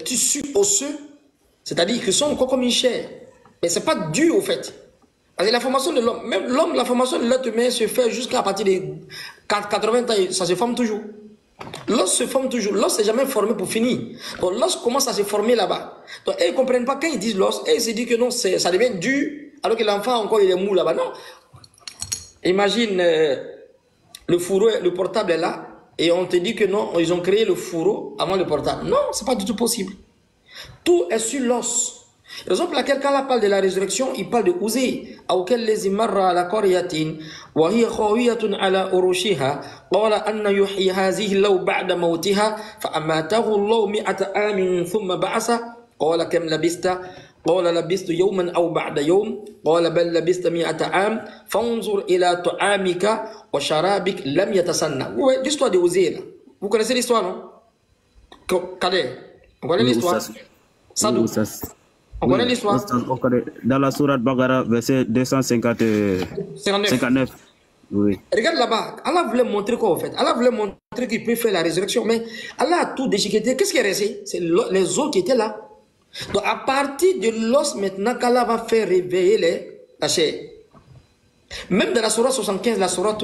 tissus osseux, c'est-à-dire qu'ils sont encore comme une chair. Mais ce n'est pas dû au fait. Parce que la formation de l'homme, même l'homme, la formation de l'être humain se fait jusqu'à partir de 80 ans, ça se forme toujours. L'os se forme toujours. L'os n'est jamais formé pour finir. Donc l'os commence à se former là-bas. Donc ils ne comprennent pas quand ils disent l'os, et ils se disent que non, ça devient dur, alors que l'enfant encore il est mou là-bas. Non. Imagine le fourreau, le portable est là, et on te dit que non, ils ont créé le fourreau avant le portable. Non, ce n'est pas du tout possible. Tout est sur l'os. La raison pour laquelle quand on parle de la résurrection, il parle de Ouzé, auquel les imarra ala qaryatin, wa hiya khawiyatun ala urushiha, qala anna yuhyi hazihi law ba'da mawtiha, fa amatahu Allah mi'ata amin thumma ba'asa, qala kam labista, qala labistu yawman aw ba'da yawm, qala bal labista mi'ata am, fanzur ila ta'amika wa sharabik lam yatasanna. Vous voyez l'histoire de Ouzé là. Vous connaissez l'histoire, non? Kader, vous connaissez l'histoire? Sadou. On connaît l'histoire. Dans la sourate Bagara, verset 259. Oui. Regarde là-bas, Allah voulait montrer quoi en fait? Allah voulait montrer qu'il peut faire la résurrection, mais Allah a tout déchiqueté. Qu'est-ce qui est resté? C'est les os qui étaient là. Donc à partir de l'os maintenant qu'Allah va faire réveiller la chair. Même dans la sourate 75, la sourate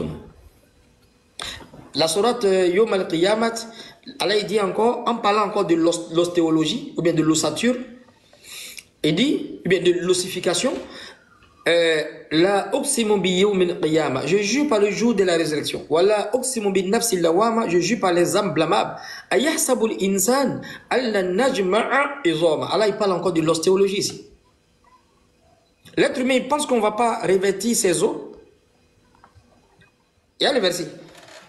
Yom al-Qiyamat, Allah dit encore, en parlant encore de l'ostéologie, ou bien de l'ossature, il dit, ou bien de l'ossification, la uqsimu bi yawmil qiyamah, je jure par le jour de la résurrection. Wala uqsimu bin nafsil lawama, je jure par les âmes blâmables. Ayahsabul insan alla najma'a izama. Allah il parle encore de l'ostéologie ici. L'être humain il pense qu'on ne va pas revêtir ses os. Il y a le verset.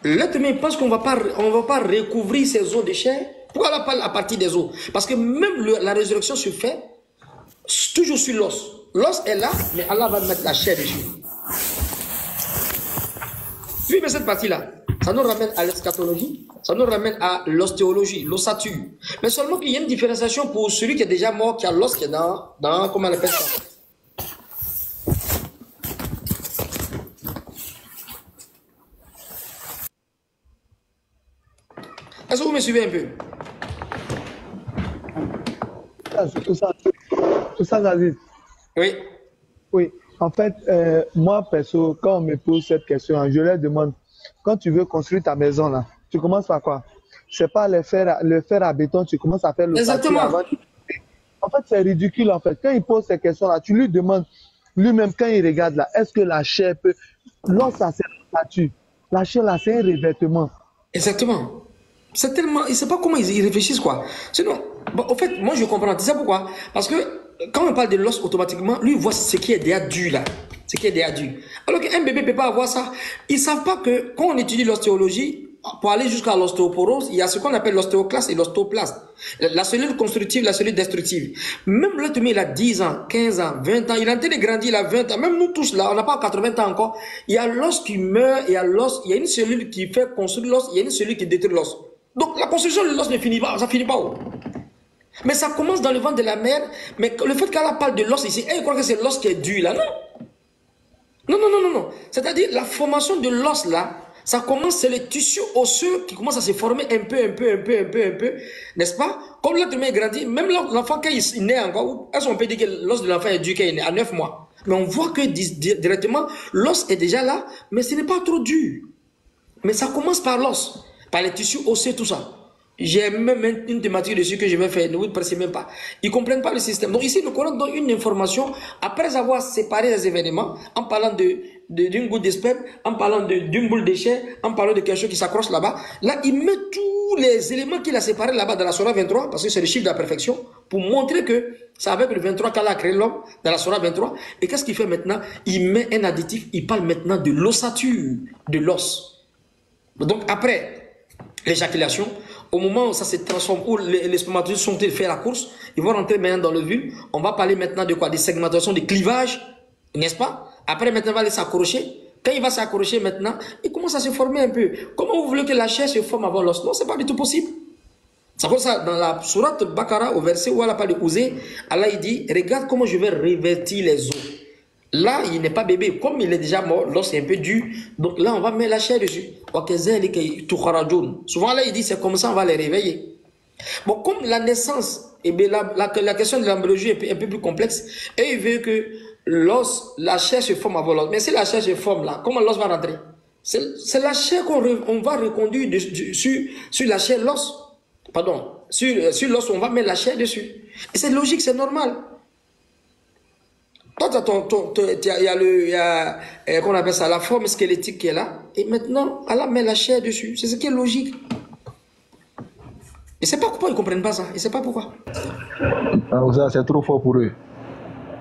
L'être humain pense qu'on va pas recouvrir ses os de chair. Pourquoi Allah parle à partir des os? Parce que même la résurrection se fait toujours sur l'os. L'os est là, mais Allah va mettre la chair dessus. Suivez cette partie-là. Ça nous ramène à l'eschatologie, ça nous ramène à l'ostéologie, l'ossature. Mais seulement qu'il y a une différenciation pour celui qui est déjà mort, qui a l'os qui est dans comment on appelle ça? Est-ce que vous me suivez un peu? Tout ça, Aziz. Oui. Oui. En fait, moi, perso, quand on me pose cette question, je leur demande, quand tu veux construire ta maison, là, tu commences par quoi? C'est pas le fer à béton, tu commences à faire le Exactement. avant. En fait, c'est ridicule, en fait. Quand il pose ces questions-là, tu lui demandes, lui-même, quand il regarde là, est-ce que la chair peut... L'os, ça, c'est la statue. La chair, là, c'est un revêtement. Exactement. C'est tellement... Il ne sait pas comment ils réfléchissent, quoi. Sinon, bon, en fait, moi, je comprends. Tu sais pourquoi? Parce que quand on parle de l'os, automatiquement, lui, il voit ce qui est déjà dû, là. Ce qui est déjà dû. Alors qu'un bébé ne peut pas avoir ça. Ils ne savent pas que quand on étudie l'ostéologie, pour aller jusqu'à l'ostéoporose, il y a ce qu'on appelle l'ostéoclaste et l'ostéoplaste. La cellule constructive, la cellule destructive. Même l'être humain, il a 10 ans, 15 ans, 20 ans. Il est en train de grandir, il a 20 ans. Même nous tous, là, on n'a pas 80 ans encore. Il y a l'os qui meurt, il y a l'os. Il y a une cellule qui fait construire l'os, il y a une cellule qui détruit l'os. Donc la construction de l'os ne finit pas, ça finit pas où? Mais ça commence dans le ventre de la mère. Mais le fait qu'elle parle de l'os ici, elle croit que c'est l'os qui est dû là, non? Non. C'est-à-dire la formation de l'os là, ça commence, c'est le tissu osseux qui commence à se former un peu, n'est-ce pas? Comme l'être humain grandit, même l'enfant quand il naît encore, est-ce qu'on peut dire que l'os de l'enfant est dû quand il est né à 9 mois? Mais on voit que directement, l'os est déjà là, mais ce n'est pas trop dur. Mais ça commence par l'os, par les tissus osseux, tout ça. J'ai même une thématique dessus que je vais faire, ne vous pressez même pas. Ils ne comprennent pas le système. Donc ici, le Coran donne une information, après avoir séparé les événements, en parlant d'une goutte de sperme, en parlant d'une boule de chair, en parlant de quelque chose qui s'accroche là-bas. Là, il met tous les éléments qu'il a séparés là-bas dans la Surah 23, parce que c'est le chiffre de la perfection, pour montrer que c'est avec le 23 qu'Allah a créé l'homme, dans la Surah 23. Et qu'est-ce qu'il fait maintenant? Il met un additif, il parle maintenant de l'ossature, de l'os. Donc après l'éjaculation, au moment où ça se transforme, où les spermatozoïdes sont fait la course, ils vont rentrer maintenant dans le vulve. On va parler maintenant de quoi? Des segmentations, des clivages, n'est-ce pas? Après, maintenant, il va aller s'accrocher. Quand il va s'accrocher maintenant, il commence à se former un peu. Comment vous voulez que la chair se forme avant l'os? Non, c'est pas du tout possible. C'est pour ça, dans la sourate Bakara, au verset où Allah parle de Ouzé, Allah il dit, regarde comment je vais revêtir les os. Là, il n'est pas bébé. Comme il est déjà mort, l'os est un peu dur. Donc là, on va mettre la chair dessus. Souvent, là, il dit, c'est comme ça, on va les réveiller. Bon, comme la naissance, eh bien, la question de l'embryologie est un peu plus complexe, et il veut que l'os, la chair se forme avant l'os. Mais si la chair se forme là, comment l'os va rentrer? C'est la chair qu'on va reconduire sur la chair, l'os. Pardon, sur l'os, on va mettre la chair dessus. Et c'est logique, c'est normal. Toi, il y a qu'on appelle ça, la forme squelettique qui est là. Et maintenant, elle met la chair dessus. C'est ce qui est logique. Et c'est pas pourquoi ils ne comprennent pas ça. Et c'est pas pourquoi. Ça, c'est trop fort pour eux.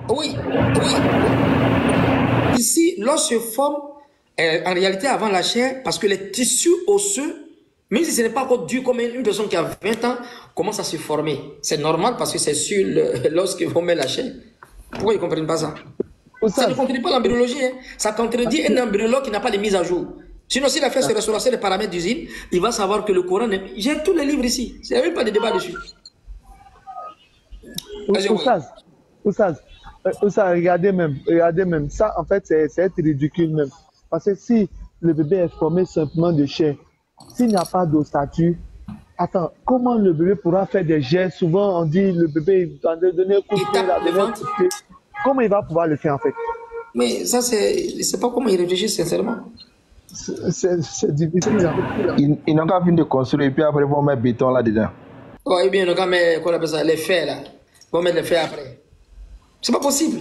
Oui, oui. Ici, l'os se forme en réalité avant la chair parce que les tissus osseux, même si ce n'est pas encore dur comme une personne qui a 20 ans, commence à se former. C'est normal parce que c'est sur l'os qu'ils vont mettre la chair. Pourquoi ils ne comprennent pas ça? Ça ne contredit pas l'embryologie. Hein. Ça contredit un embryologue qui n'a pas de mise à jour. Sinon, s'il a fait ses restaurations des paramètres d'usine, il va savoir que le Coran... J'ai tous les livres ici. Il n'y a même pas de débat dessus. Oussaz, regardez même. Ça, en fait, c'est être ridicule même. Parce que si le bébé est formé simplement de chair, s'il n'y a pas d'ossature, attends, comment le bébé pourra faire des gestes? Souvent, on dit le bébé doit donner un coup de pied, comment il va pouvoir le faire en fait? Mais ça, c'est pas comment il réfléchit sincèrement. C'est difficile. Ils n'ont qu'à venir de construire et puis après, ils vont mettre béton là-dedans. Oh, et bien, ils n'ont qu'à mettre, qu'on appelle ça, les fers là. Ils vont mettre les fers après. C'est pas possible.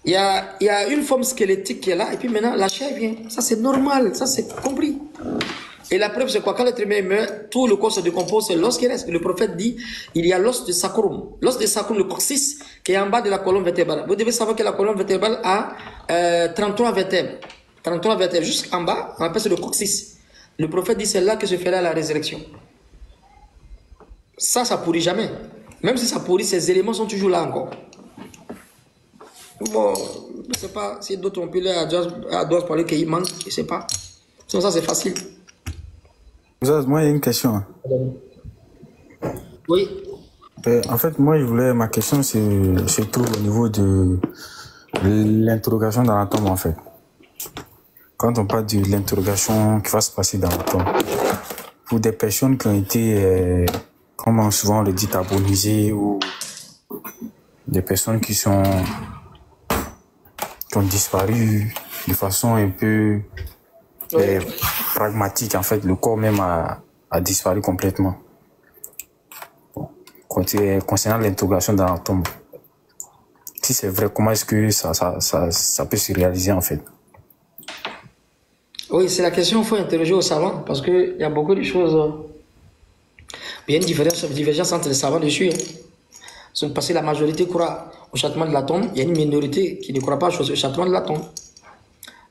Il y a une forme squelettique qui est là, et puis maintenant, la chair vient. Ça, c'est normal, ça, c'est compris. Et la preuve, c'est quoi? Quand l'être humain meurt, tout le corps se décompose, c'est l'os qui reste. Le prophète dit, il y a l'os de sacrum. L'os de sacrum, le coccyx, qui est en bas de la colonne vertébrale. Vous devez savoir que la colonne vertébrale a 33 vertèbres. 33 vertèbres. Jusqu'en bas, on appelle ça le coccyx. Le prophète dit, c'est là que se fera la résurrection. Ça pourrit jamais. Même si ça pourrit, ces éléments sont toujours là encore. Bon, je ne sais pas si d'autres ont pu là à doivent parler qu'il manque, je ne sais pas. Sinon, ça, c'est facile. Moi, il y a une question. Oui. En fait, moi, ma question, c'est tout au niveau de l'interrogation dans la tombe, en fait. Quand on parle de l'interrogation qui va se passer dans la tombe, pour des personnes qui ont été, comment souvent on le dit, tabonisées, ou des personnes qui ont disparu de façon un peu pragmatique, en fait, le corps même a disparu complètement. Bon. Concernant l'interrogation dans la tombe, si c'est vrai, comment est-ce que ça peut se réaliser, en fait? Oui, c'est la question qu'il faut interroger aux savants, parce qu'il y a beaucoup de choses. Il y a une divergence entre les savants dessus. Hein. Parce que la majorité croit au châtiment de la tombe, il y a une minorité qui ne croit pas au châtiment de la tombe.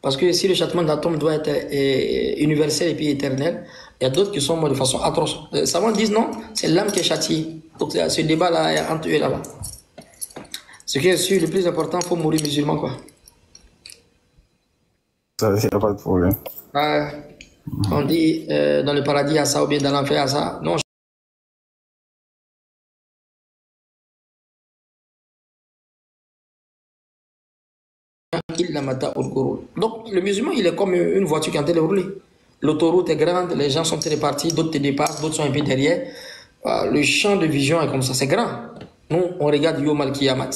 Parce que si le châtiment de la tombe doit être universel et puis éternel, il y a d'autres qui sont morts de façon atroce. Les savants disent non, c'est l'âme qui est châtiée. Donc ce débat-là est entre eux là-bas. Ce qui est sûr, le plus important, il faut mourir musulman, quoi. Ça, il n'y a pas de problème. On dit dans le paradis, il y a ça, ou bien dans l'enfer, il y a ça. Non. Donc, le musulman, il est comme une voiture qui est en train de rouler. L'autoroute est grande, les gens sont répartis, d'autres te dépassent, d'autres sont un peu derrière. Le champ de vision est comme ça, c'est grand. Nous, on regarde Yom Al-Kiyamat.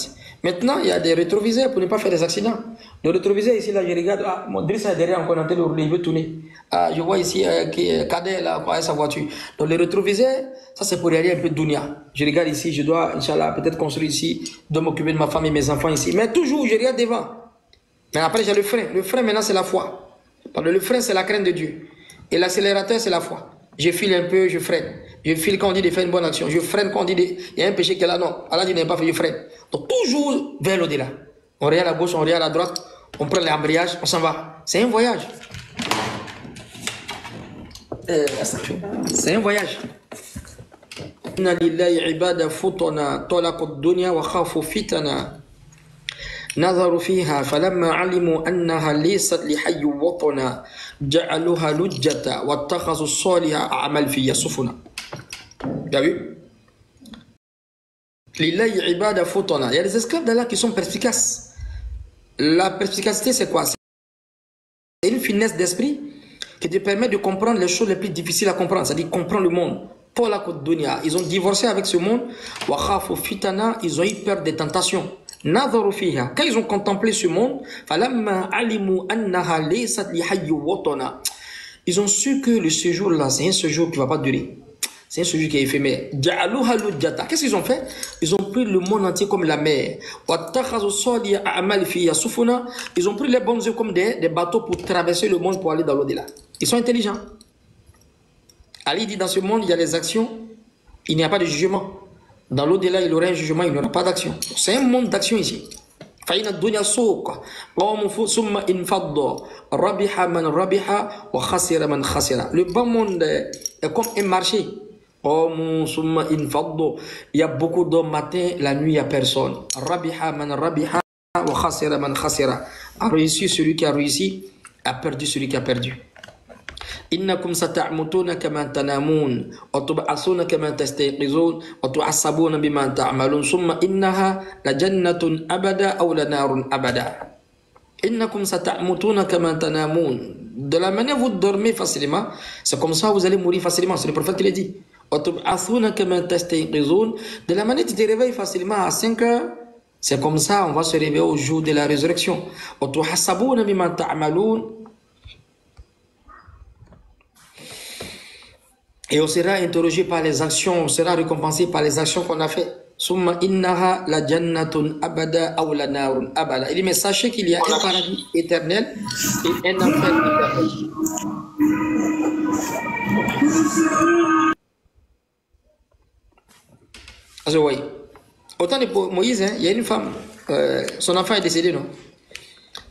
Maintenant, il y a des rétroviseurs pour ne pas faire des accidents. Le rétroviseur ici, là, je regarde, mon Driss est derrière encore en train de rouler, il veut tourner. Je vois ici Kader, là, quoi, sa voiture. Donc, le rétroviseur, ça, c'est pour aller un peu de dunya. Je regarde ici, je dois, Inch'Allah, peut-être construire ici, je dois m'occuper de ma femme et mes enfants ici. Mais toujours, je regarde devant. Mais après, j'ai le frein. Le frein, maintenant, c'est la foi. Parce que le frein, c'est la crainte de Dieu. Et l'accélérateur, c'est la foi. Je file un peu, je freine. Je file quand on dit de faire une bonne action. Je freine quand on dit il y a un péché qui est là. Non, Allah dit de ne pas faire, je freine. Donc, toujours vers l'au-delà. On regarde à gauche, on regarde à droite. On prend l'embrayage, on s'en va. C'est un voyage. C'est un voyage. Inna lillahi ibada futana talaqud dunya wa khafu fitana. نظروا فيها فلما علموا أنها ليست لحي وطنا جعلوها لجة واتخذوا الصالح أعمال في سفنا. T'as vu? Lillahi ibada futana. Il y a des esclaves d'Allah qui sont perspicaces. La perspicacité, c'est quoi? C'est une finesse d'esprit qui te permet de comprendre les choses les plus difficiles à comprendre, c'est-à-dire comprendre le monde. Ils ont divorcé avec ce monde. Ils ont eu peur des tentations. Quand ils ont contemplé ce monde, ils ont su que le séjour là, c'est un séjour qui ne va pas durer. C'est un séjour qui est éphémère. Qu'est-ce qu'ils ont fait? Ils ont pris le monde entier comme la mer. Ils ont pris les bonnes œuvres comme des bateaux pour traverser le monde pour aller dans l'au-delà. Ils sont intelligents. Ali dit dans ce monde, il y a les actions, il n'y a pas de jugement. Dans l'au-delà, il y aura un jugement, il n'y aura pas d'action. C'est un monde d'action ici. Le bas monde est comme un marché. Il y a beaucoup d'hommes matin, la nuit il n'y a personne. A réussi celui qui a réussi, a perdu celui qui a perdu. إنكم ستعمتون كما تنامون وتبعثون كما تستيقظون وتعصبون بما تعملون ثم إنها لجنة أبدا أو لنار أبدا إنكم ستعمتون كما تنامون. De la manière vous dormez facilement, c'est comme ça vous allez mourir facilement. C'est le prophète qui l'a dit. وتبعثون كما تستيقظون. De la manière tu te réveilles facilement à 5 heures, c'est comme ça on va se réveiller au jour de la résurrection. وتحسبون بما تعملون. Et on sera interrogé par les actions, on sera récompensé par les actions qu'on a fait. Summa innaha la jannatun abada aw la narun abada. Il dit mais sachez qu'il y a un paradis éternel et un enfer éternel. Alors oui. Autant de Moïse, hein, il y a une femme, son enfant est décédé, non?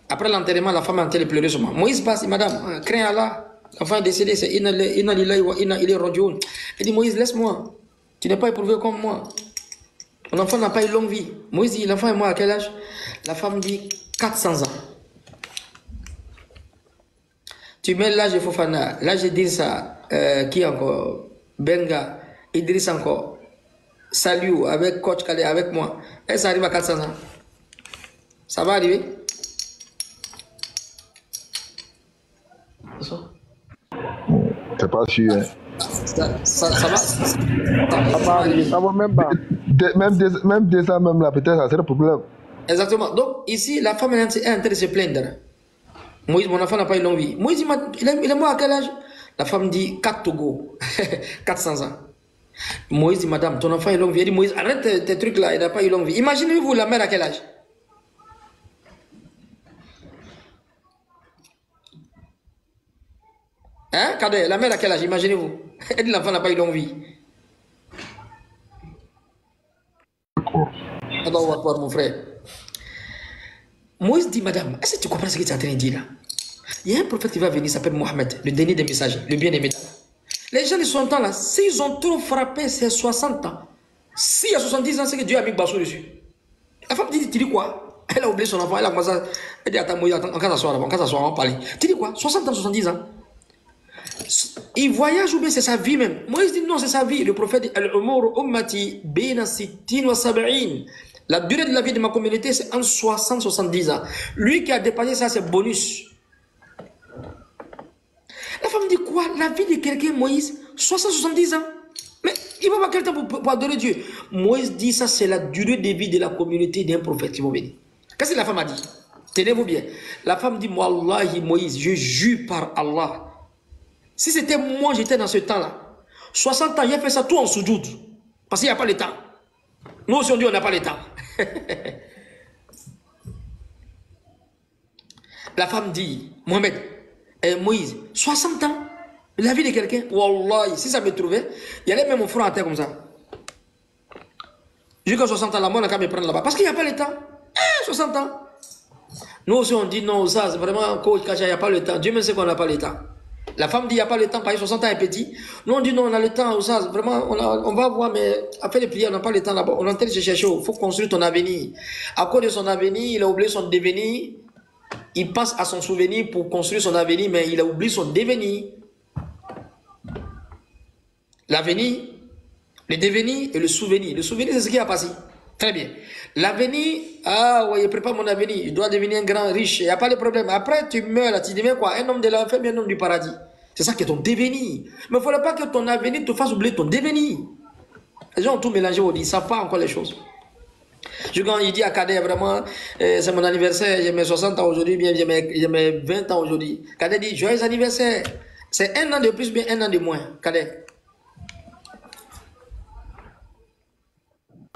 Après l'enterrement, la femme a entendu pleurer sur moi. Moïse passe, madame, crains Allah. L'enfant est décédé, c'est inna lillahi wa inna ilayhi raji'un. Il dit Moïse, laisse-moi. Tu n'es pas éprouvé comme moi. Mon enfant n'a pas une longue vie. Moïse dit, l'enfant est mort à quel âge? La femme dit 400 ans. Tu mets l'âge de Fofana, l'âge d'Idrissa, qui encore? Benga, Idriss encore. Saliou, avec Coach Kale, avec moi. Et ça arrive à 400 ans. Ça va arriver? C'est pas sûr. Hein. Ça va? Ça va même pas. Même déjà, même là, peut-être, ça c'est le problème. Exactement. Donc, ici, la femme est en train de se plaindre. Moïse, mon enfant n'a pas une longue vie. Moïse, il est mort à quel âge? La femme dit 4 Togo, 400 ans. Moïse dit, madame, ton enfant a une longue vie. Elle dit, Moïse, arrête tes trucs là, il n'a pas une longue vie. Imaginez-vous la mère à quel âge? Hein, Kader, la mère à quel âge? Imaginez-vous. Elle dit, l'enfant n'a pas une longue vie. Allahu Akbar, mon frère. Moïse dit, madame, est-ce que tu comprends ce que tu es en train de dire là? Il y a un prophète qui va venir, il s'appelle Mohamed, le dernier des messagers, le bien-aimé. Les gens de 60 ans là, s'ils ont trop frappé ces 60 ans, s'il y a 70 ans, c'est que Dieu a mis Basso dessus. La femme dit, tu dis quoi? Elle a oublié son enfant, elle a commencé à... Elle dit, attends, Moïse, attends, on va s'asseoir, on va parler. Tu dis quoi? 60 ans, 70 ans. Il voyage ou bien c'est sa vie même? Moïse dit, non, c'est sa vie. Le prophète dit, Al-umur ummati bina sittin wa sab'in. La durée de la vie de ma communauté, c'est entre 60 et 70 ans. Lui qui a dépassé ça, c'est bonus. La femme dit quoi? La vie de quelqu'un, Moïse, 60-70 ans. Mais il va pas quel temps pour adorer Dieu. Moïse dit ça, c'est la durée de vie de la communauté d'un prophète qui va venir. Qu'est-ce que la femme a dit? Tenez-vous bien. La femme dit, moi, Wallahi, Moïse, je jure par Allah. Si c'était moi, j'étais dans ce temps-là. 60 ans, il a fait ça tout en soudoute. Parce qu'il n'y a pas le temps. Nous aussi, on dit on n'a pas le temps. La femme dit, Mohamed, Moïse, 60 ans, la vie de quelqu'un, Wallah, si ça me trouvait, il y allait mettre mon front à terre comme ça. Jusqu'à 60 ans, la mort n'a qu'à me prendre là-bas. Parce qu'il n'y a pas le temps. 60 ans. Nous aussi, on dit non, ça, c'est vraiment, il n'y a pas le temps. Dieu même sait qu'on n'a pas le temps. La femme dit, il n'y a pas le temps, parce que 60 ans est petit. Nous, on dit non, on a le temps, ça, vraiment, on va voir, mais après les prières, on n'a pas le temps là-bas. On est en train de se chercher, il faut construire ton avenir. À cause de son avenir, il a oublié son devenir. Il pense à son souvenir pour construire son avenir, mais il a oublié son devenir. L'avenir, le devenir et le souvenir. Le souvenir, c'est ce qui a passé. Très bien. L'avenir, ah oui, je prépare mon avenir. Je dois devenir un grand riche. Il n'y a pas de problème. Après, tu meurs là, tu deviens quoi? Un homme de l'enfer, un homme du paradis. C'est ça qui est ton devenir. Mais il ne faudrait pas que ton avenir te fasse oublier ton devenir. Les gens ont tout mélangé, ils ne savent pas encore les choses. Quand il dit à Kader, vraiment, c'est mon anniversaire, j'ai mes 60 ans aujourd'hui, bien j'ai mes 20 ans aujourd'hui. Kader dit, joyeux anniversaire. C'est un an de plus, bien un an de moins, Kader.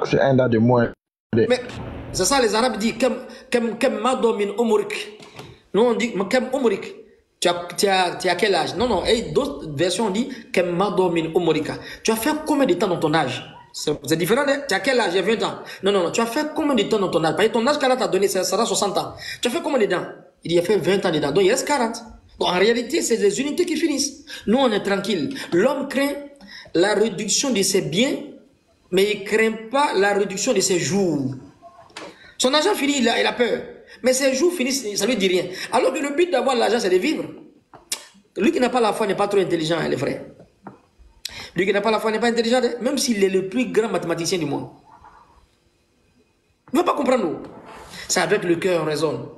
C'est un an de moins. Mais c'est ça, les Arabes disent, Kem madomin umurik. Nous on dit, Kem umurik. Tu as quel âge? Non. Et d'autres versions disent, Kem madomin umurika. Tu as fait combien de temps dans ton âge? C'est différent, hein? Tu as quel âge? J'ai 20 ans. Non. Tu as fait combien de temps dans ton âge? Parce que ton âge qu'Allah t'a donné, ça sera 60 ans. Tu as fait combien de temps? Il dit, il a fait 20 ans dedans. Donc il reste 40. Donc en réalité, c'est les unités qui finissent. Nous, on est tranquille. L'homme craint la réduction de ses biens, mais il ne craint pas la réduction de ses jours. Son argent finit, il a peur. Mais ses jours finissent, ça ne lui dit rien. Alors que le but d'avoir l'argent, c'est de vivre. Lui qui n'a pas la foi n'est pas trop intelligent, les frères. Lui qui n'a pas la foi n'est pas intelligent, même s'il est le plus grand mathématicien du monde. Il ne va pas comprendre. C'est avec le cœur, on raisonne.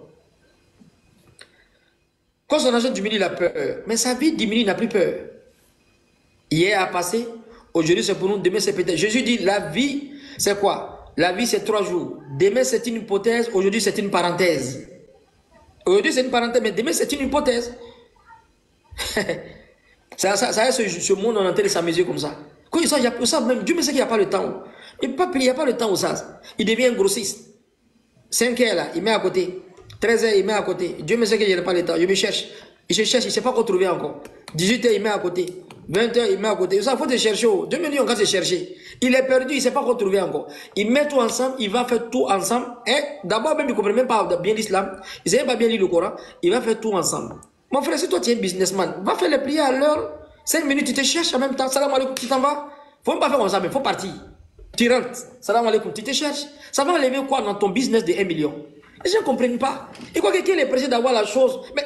Quand son argent diminue, il a peur. Mais sa vie diminue, il n'a plus peur. Hier a passé, aujourd'hui c'est pour nous, demain c'est peut-être. Jésus dit, la vie, c'est quoi? La vie c'est 3 jours. Demain c'est une hypothèse, aujourd'hui c'est une parenthèse. Aujourd'hui c'est une parenthèse, mais demain c'est une hypothèse. Ce monde, on est en train de s'amuser comme ça. Quand il ça, même Dieu me sait qu'il n'y a pas le temps. Il n'y a pas le temps où ça. Il devient un grossiste. 5 heures là, il met à côté. 13 heures, il met à côté. Dieu me sait qu'il n'y a pas le temps. Je me cherche. Il se cherche, il ne sait pas quoi trouver encore. 18 heures, il met à côté. 20 heures, il met à côté. Ça, il faut te chercher. 2 minutes, on va se chercher. Il est perdu, il ne sait pas quoi trouver encore. Il met tout ensemble, il va faire tout ensemble. Et d'abord, même il ne comprend même pas bien l'islam. Il ne sait pas bien lire le Coran. Il va faire tout ensemble. Mon frère, si toi tu es un businessman, va faire les prières à l'heure. 5 minutes, tu te cherches en même temps. Salam alaikum, tu t'en vas. Il ne faut pas faire comme ça, mais il faut partir. Tu rentres. Salam alaikum, tu te cherches. Ça va enlever quoi dans ton business de 1 million? Les gens ne comprennent pas. Et quoi quelqu'un est pressé d'avoir la chose. Mais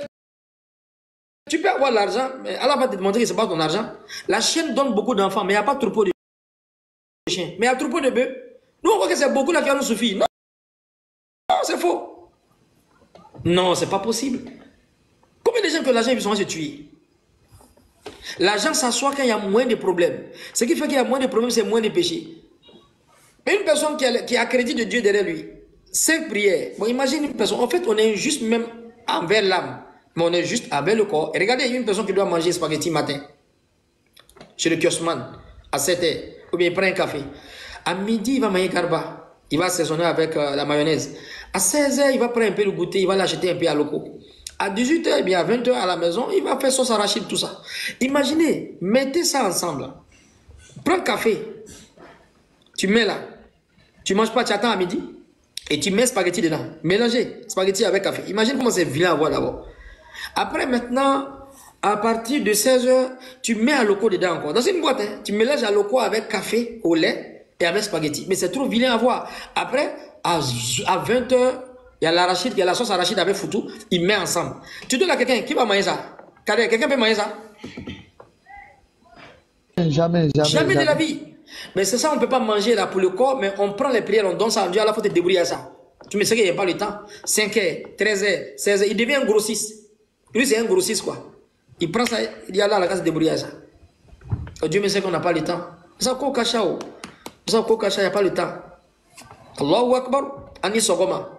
tu peux avoir l'argent, mais Allah va te demander que ce n'est pas ton argent. La chaîne donne beaucoup d'enfants, mais il n'y a pas de troupeau de chiens. Mais il y a un troupeau de bœufs. Nous, on croit que c'est beaucoup là qui nous suffit. Non, c'est faux. Non, c'est pas possible. Combien de gens que l'argent, ils sont se tuer? L'argent s'assoit quand il y a moins de problèmes. Ce qui fait qu'il y a moins de problèmes, c'est moins de péchés. Mais une personne qui a crédit de Dieu derrière lui, 5 prières. Bon, imagine une personne. En fait, on est juste même envers l'âme. Mais on est juste envers le corps. Et regardez, il y a une personne qui doit manger spaghetti matin. Chez le kiosman. À 7 heures. Ou bien il prend un café. À midi, il va manger garba. Il va assaisonner avec la mayonnaise. À 16 heures, il va prendre un peu le goûter. Il va l'acheter un peu à loco. À 18 heures, bien à 20 heures à la maison, il va faire sauce arachide, tout ça. Imaginez, mettez ça ensemble. Prends le café. Tu mets là. Tu ne manges pas, tu attends à midi. Et tu mets spaghetti dedans. Mélangez spaghetti avec café. Imagine comment c'est vilain à voir d'abord. Après, maintenant, à partir de 16 heures, tu mets à loco dedans encore. Dans une boîte, hein, tu mélanges à loco avec café au lait et avec spaghetti. Mais c'est trop vilain à voir. Après, à 20 heures, il y a l'arachide, il y a la sauce arachide avec foutou. Il met ensemble. Tu donnes à quelqu'un qui va manger ça. Quelqu'un peut manger ça? Jamais de la vie. Mais c'est ça, on ne peut pas manger là pour le corps, mais on prend les prières, on donne ça à Dieu, il faut te débrouiller à ça. Tu me sais qu'il n'y a pas le temps. 5 heures, 13 heures, 16 heures, il devient un grossiste. Lui, c'est un grossiste, quoi. Il prend ça, il dit Allah, la case débrouiller à ça. Et Dieu me sait qu'on n'a pas le temps. Ça, quoi, cacha, ça, quoi, cacha, il n'y a pas le temps. Allahu Akbar, Ani Sogoma,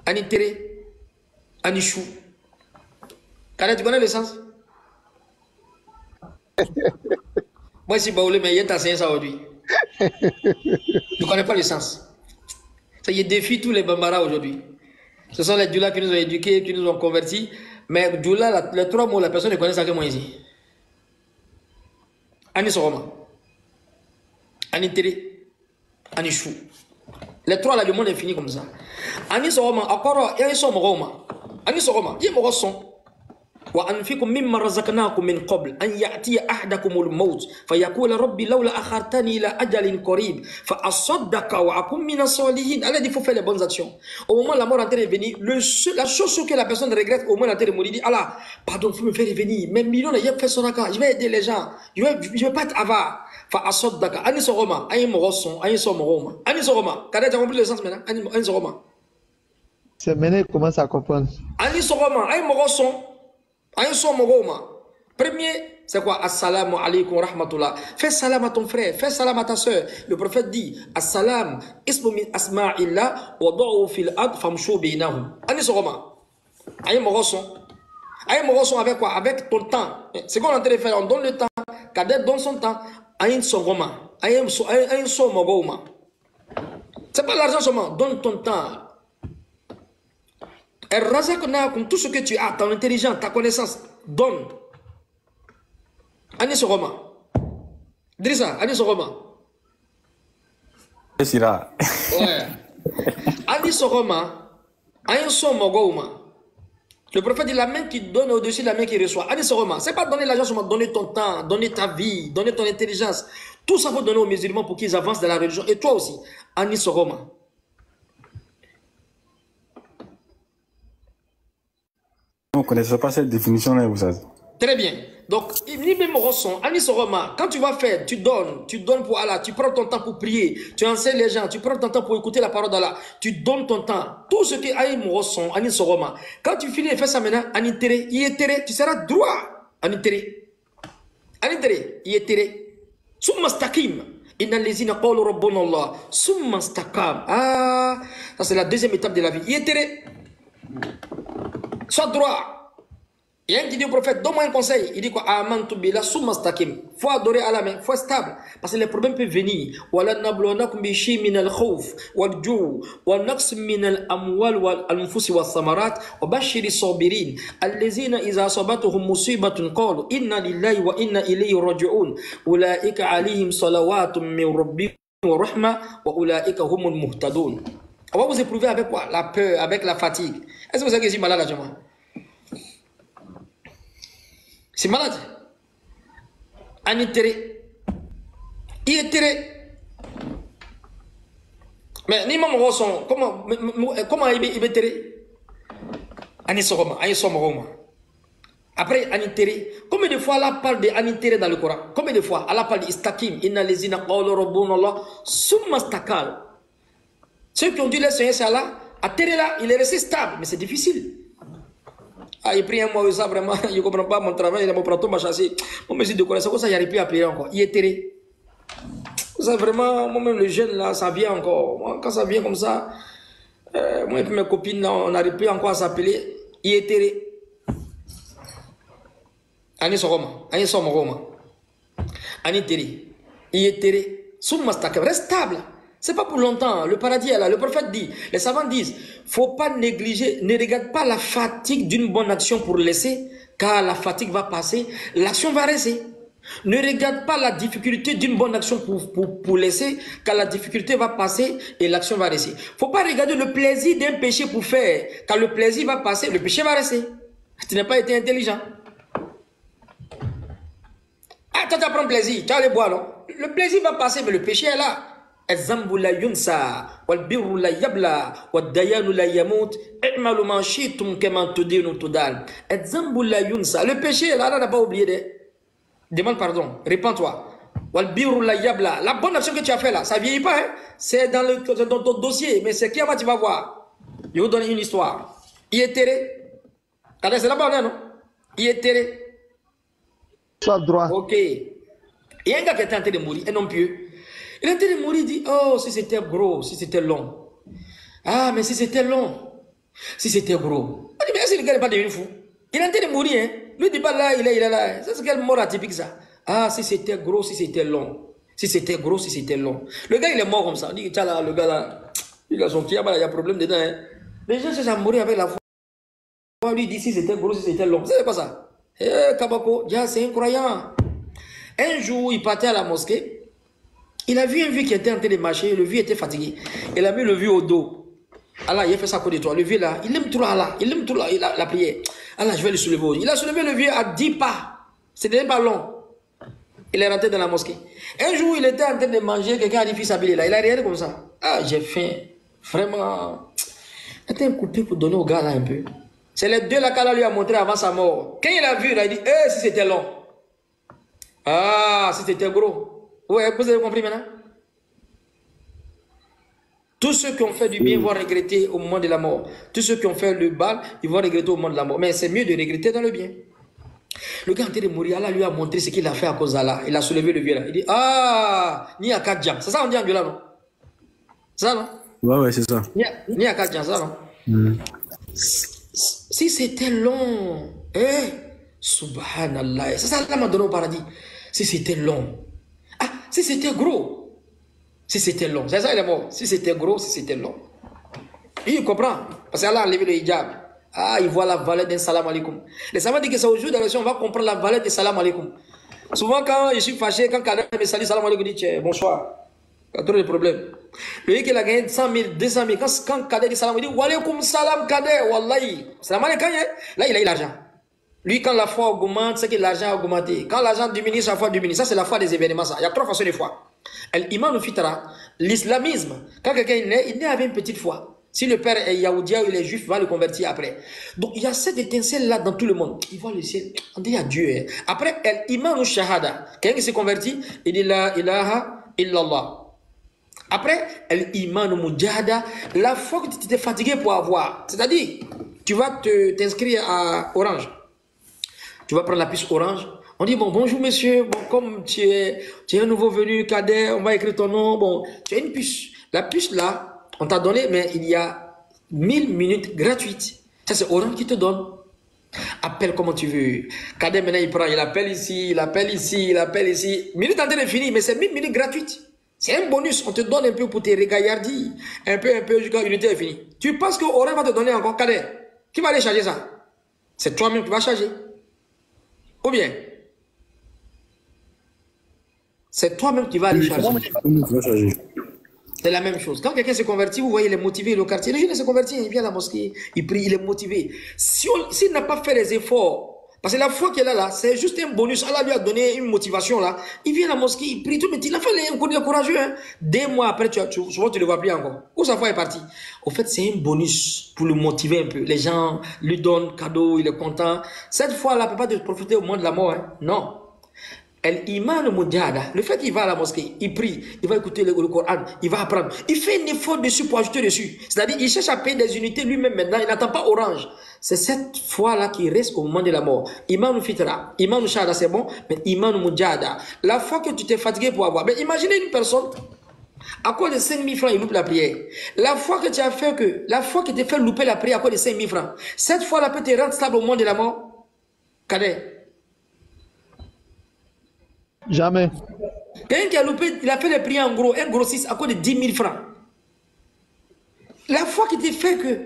Ani Tere, Ani Chou. Quand tu connais le sens? Moi, je suis baoulé, mais il y a enseigné ça aujourd'hui. Tu ne connais pas le sens. Ça y est, défie tous les bambara aujourd'hui. Ce sont les djoulas qui nous ont éduqués, qui nous ont convertis. Mais djoula, les 3 mots, la personne ne connaît ça que moi ici. Ani Soroma, Ani Tere, Ani Chou. Les 3 là, le monde est fini comme ça. Ani Soroma, encore, il y a un son Moroma. Ani Soroma, il y a un son. وأنفقوا مما رزقناكم من قبل أن يأتي أحدكم الموت فيقول ربي لولا أخرتني إلى أجل قريب فأصدق وأكون من الصالحين. Allah dit il faut faire les bonnes actions. Au moment où la mort est en train de venir, la chose que la personne regrette au moment où elle est en train de mourir, dit Allah, pardon, il faut me faire revenir. Mes millions, je vais faire son accord, je vais aider les gens, je vais pas être avare. فأصدق أني سورما أني مغصون أني سورما أني سورما. Quand tu as compris le sens maintenant, أني سورما. C'est maintenant qu'il commence à comprendre. أني سورما أني مغصون. Premier, c'est quoi? Assalamu alaikum wa rahmatullah. Fais salam à ton frère, fais salam à ta soeur. Le prophète dit, Assalam, ismu min asma'illah, wa da'u fil ad famshu bainahum. Anis Roma. Aïe Moroson. Aïe Moroson avec quoi? Avec ton temps. C'est qu'on est en train de faire, on donne le temps. Kader donne son temps. Aïe Soroma. Aïe Soroma. C'est pas l'argent seulement, donne ton temps. Et Razak, comme tout ce que tu as, ton intelligence, ta connaissance, donne. Anis Roma. Drissa, Anis Roma. C'est là. Ouais. Anis Roma, Anis Mogoma. Le prophète dit la main qui donne au-dessus de la main qui reçoit. Anis Roma, c'est pas donner l'argent seulement, donner ton temps, donner ta vie, donner ton intelligence. Tout ça faut donner aux musulmans pour qu'ils avancent dans la religion. Et toi aussi, Anis Roma. On ne connaissait pas cette définition-là, vous savez. Très bien. Donc, Anis Roma, quand tu vas faire, tu donnes pour Allah, tu prends ton temps pour prier, tu enseignes les gens, tu prends ton temps pour écouter la parole d'Allah, tu donnes ton temps. Tout ce qui est Anis Roma. Quand tu finis et fais ça maintenant, tu seras droit. Anitere, Summa stakim. Inna lezina qawlu rabbuna Allah. Summa stakam. Ah, ça c'est la deuxième étape de la vie. Sois droit. Il y a un qui dit au prophète, donne-moi un conseil. Il dit quoi? Amantu billah summa stakim. Faut adorer Allah, mais faut être stable. Parce que les problèmes peuvent venir. Wala nabluwanakum bi shay'in min al-khawf wal-ju' wa naqs min al-amwal wal-anfus was-samarat wa bashiri sabirin allazina idha asabatuhum musibatun qalu inna lillahi wa inna ilayhi raji'un ulaika alayhim salawatun min rabbihim wa rahma wa ulaika humul muhtadun. On va vous éprouver avec quoi? La peur, avec la fatigue. Est-ce que vous savez que je suis malade actuellement? C'est malade. Anitere. Ietere. Mais ni mon rosson, comment il est tere? Anisoroma, Anisoroma. Après anitere. Combien de fois Allah parle de anitere dans le Coran? Combien de fois Allah parle d'istakim? Inna lezina qawlu rabbuna Allah summa stakal. Ceux qui ont dit le Seigneur c'est Allah, à terre là, il est resté stable, mais c'est difficile. Ah, il prie un mois, ça vraiment, je ne comprends pas mon travail, il m'a pris tout, m'a chassé. Moi, je me suis décollé, c'est comme ça, il n'y a plus à prier encore. Il est terré. Ça, vraiment, moi-même, le jeune là, ça vient encore. Moi, quand ça vient comme ça, moi et puis mes copines, là, on n'arrive plus encore à s'appeler. Il est terré. Anis Roma, Anis Roma. Anis terré. Il est terré. Soummastakam, reste stable. C'est pas pour longtemps. Le paradis est là. Le prophète dit, les savants disent, faut pas négliger, ne regarde pas la fatigue d'une bonne action pour laisser, car la fatigue va passer, l'action va rester. Ne regarde pas la difficulté d'une bonne action pour laisser, car la difficulté va passer et l'action va rester. Faut pas regarder le plaisir d'un péché pour faire, car le plaisir va passer, le péché va rester. Tu n'as pas été intelligent. Ah, toi tu apprends plaisir, tu vas aller boire, non? Le plaisir va passer, mais le péché est là. الذنب لا ينسى والبر لا يبلى والديان لا يموت اعملوا ما شئتم كما تدين تدان الذنب لا ينسى. Le péché là, on n'a pas oublié. Demande pardon, répands-toi. والبر لا يبلى. La bonne action que tu as fait là, ça vieillit pas, hein? C'est dans ton dossier, mais c'est qui tu vas voir. Je vais vous donner une histoire. Il est terré. C'est là-bas, non? Il est terré. Sois droit. Ok. Il y a un gars qui était en train de mourir, un homme pieux. Il est en train de mourir, il dit, oh, si c'était gros, si c'était long. Ah, mais si c'était long, si c'était gros. On dit, mais est-ce que le gars n'est pas devenu fou? Il est en train de mourir, hein. Lui, il dit pas là, il est là. Ça, c'est quelle mort atypique, ça? Ah, si c'était gros, si c'était long. Si c'était gros, si c'était long. Le gars, il est mort comme ça. On dit, tiens là, le gars là, il a son kiyama, il y a problème dedans, hein. Les gens cherchent à mourir avec la foi. Lui, il dit, si c'était gros, si c'était long. C'est quoi ça? Eh, Kabako, c'est incroyable. Un jour, il partait à la mosquée. Il a vu un vieux qui était en train de marcher, le vieux était fatigué. Il a mis le vieux au dos. Allah, il a fait ça à côté de toi. Le vieux là, il aime trop Allah, il aime trop la prière. Allah, je vais le soulever. Il a soulevé le vieux à 10 pas. C'était pas long. Il est rentré dans la mosquée. Un jour, il était en train de manger, quelqu'un a dit, fils Abili là. Il a regardé comme ça. Ah, j'ai faim. Vraiment. C'était un coup de pied pour donner au gars là un peu. C'est les deux là qu'Allah lui a montré avant sa mort. Quand il a vu, là, il dit, eh, si c'était long. Ah, si c'était gros. Ouais, vous avez compris maintenant? Tous ceux qui ont fait du bien vont regretter au moment de la mort. Tous ceux qui ont fait le mal, ils vont regretter au moment de la mort. Mais c'est mieux de regretter dans le bien. Le gars en train de mourir, Allah lui a montré ce qu'il a fait à cause d'Allah. Il a soulevé le vieux là. Il dit, ah, ni à 4 jam. C'est ça on dit en Angola, non? C'est ça, non? Ouais, c'est ça. Ni à 4 jam, ça, non? Si c'était long, subhanallah. C'est ça, Allah m'a donné au paradis. Si c'était long. Ah, si c'était gros. Si c'était long. C'est ça, il est mort. Si c'était gros, si c'était long. Il comprend. Parce qu'Allah a enlevé le hijab. Ah, il voit la valeur d'un salam alaikum. Les savants disent que c'est au jour de l'élection, on va comprendre la valeur du salam alaikum. Souvent, quand je suis fâché, quand Kader me salue salam alaikum, il dit bonsoir. Il y a trop de problèmes. Lui qui a gagné 100 000, 200 000, quand Kader dit salam, il dit wa alaikum salam Kader, wallahi. Salam alaikum, là, il a eu l'argent. Lui, quand la foi augmente, c'est que l'argent a augmenté. Quand l'argent diminue, sa foi diminue. Ça, c'est la foi des événements. Ça. Il y a 3 façons de foi. L'iman fitra, l'islamisme. Quand quelqu'un est né, il naît avec une petite foi. Si le père est yaoudia ou il est juif, il va le convertir après. Donc, il y a cette étincelle-là dans tout le monde. Il voit le ciel. On dit à Dieu. Après, l'iman ou shahada. Quelqu'un qui s'est converti, il dit la ilaha illallah. Après, l'iman ou mujahada, la foi que tu t'es fatigué pour avoir. C'est-à-dire, tu vas t'inscrire à Orange. Tu vas prendre la puce Orange. On dit, bon, bonjour monsieur, bon, comme tu es un nouveau venu, Kader, on va écrire ton nom. Bon, tu as une puce. La puce là, on t'a donné, mais il y a 1000 minutes gratuites. Ça, c'est Orange qui te donne. Appelle comme tu veux. Kader, maintenant, il prend, il appelle ici, il appelle ici, il appelle ici. Minute en train de finir, mais c'est 1000 minutes gratuites. C'est un bonus. On te donne un peu pour tes régaillardies. Un peu, jusqu'à l'unité est finie. Tu penses que Orange va te donner encore, Kader? Qui va aller charger ça? C'est toi-même qui vas charger. Ou bien, c'est toi-même qui vas aller charger. C'est la même chose. Quand quelqu'un se convertit, vous voyez, il est motivé, le quartier. Le jeune se convertit, il vient à la mosquée, il prie, il est motivé. S'il n'a pas fait les efforts, parce que la foi qu'il a là, c'est juste un bonus. Allah lui a donné une motivation là. Il vient à la mosquée, il prie, tout, mais il a fait les courageux. Hein. 2 mois après, souvent tu ne le vois plus encore. Où sa foi est partie? Au fait, c'est un bonus pour le motiver un peu. Les gens lui donnent cadeau, il est content. Cette fois-là, il ne peut pas te profiter au moment de la mort. Hein. Non. L'iman mujahada, le fait qu'il va à la mosquée, il prie, il va écouter le Coran, il va apprendre. Il fait un effort dessus pour ajouter dessus. C'est-à-dire, il cherche à payer des unités lui-même maintenant, il n'attend pas Orange. C'est cette foi-là qui reste au moment de la mort. Iman fitra, iman shahada, c'est bon, mais iman mujahada, la foi que tu t'es fatigué pour avoir. Mais imaginez une personne, à quoi de 5 000 francs il loupe la prière. La foi que tu as fait la foi qui t'a fait louper la prière à quoi de 5 000 francs. Cette foi-là peut te rendre stable au moment de la mort. Kader. Jamais. Quelqu'un qui a loupé, il a fait les prières en gros, un grossiste à cause de 10 000 francs. La foi qui te fait que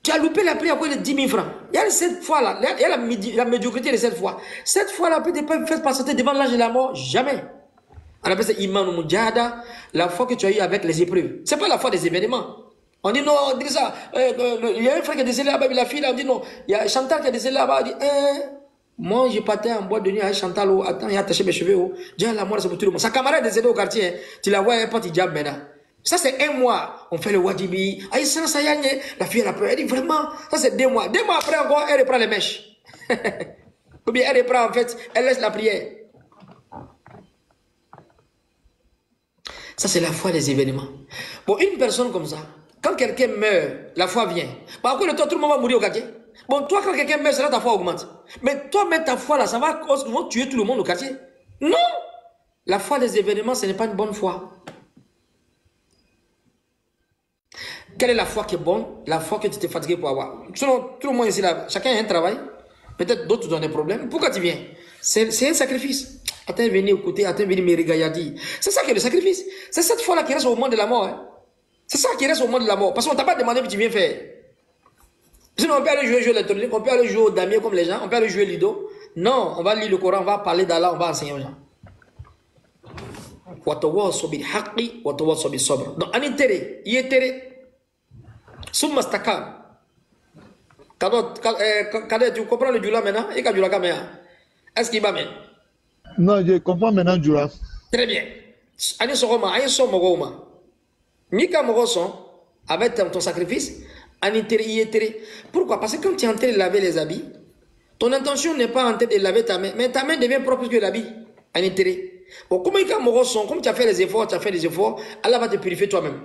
tu as loupé la prière à cause de 10 000 francs. Il y a cette foi-là, il y a la médiocrité de cette foi. Cette foi-là peut te faire passer devant l'âge de la mort, jamais. On appelle ça iman ou mujahada, la foi que tu as eue avec les épreuves. Ce n'est pas la foi des événements. On dit non, on dit ça. Il y a un frère qui est décédé là-bas, la fille là, on dit non. Il y a Chantal qui est décédé là-bas, on dit moi, je partais en boîte de nuit avec Chantal. Attends, il a attaché mes cheveux. Déjà, la mort, c'est pour tout le monde. Sa camarade est décédée au quartier. Hein. Tu la vois, elle porte hijab maintenant. Ça, c'est 1 mois. On fait le wadibi. Aïe, ça y est. La fille, elle a peur. Elle dit vraiment, ça, c'est 2 mois. 2 mois après, encore, elle reprend les mèches. Ou bien, elle reprend, en fait, elle laisse la prière. Ça, c'est la foi des événements. Bon, une personne comme ça, quand quelqu'un meurt, la foi vient. Par contre, tout le monde va mourir au quartier. Bon, toi, quand quelqu'un meurt, c'est là ta foi augmente. Mais toi, mettre ta foi là, ça va tuer tout le monde au quartier. Non! La foi des événements, ce n'est pas une bonne foi. Quelle est la foi qui est bonne? La foi que tu t'es fatigué pour avoir. Selon tout le monde ici, là, chacun a un travail. Peut-être d'autres ont des problèmes. Pourquoi tu viens? C'est un sacrifice. Attends, venez écouter, attends, venez me regarder. C'est ça qui est le sacrifice. C'est cette foi-là qui reste au moment de la mort. Hein. C'est ça qui reste au moment de la mort. Parce qu'on ne t'a pas demandé que tu viens faire. Sinon, on peut aller jouer au jeu électronique, on peut aller jouer au damier comme les gens, on peut aller jouer Lido. Non, on va lire le Coran, on va parler d'Allah, on va enseigner aux gens. Donc, en intérêt, il est intérêt. Soumma stakam. Kader, tu comprends le Djoula maintenant? Et Djoula Kamea. Est-ce qu'il va bien? Non, je comprends maintenant Djoula. Très bien. Ani Soroma, Ani Somogoma. Mika Moroson, avec ton sacrifice, en intérêt. Pourquoi? Parce que quand tu es en train de laver les habits, ton intention n'est pas en train de laver ta main, mais ta main devient propre que l'habit. En intérêt. Bon, comme tu as fait les efforts, Allah va te purifier toi-même.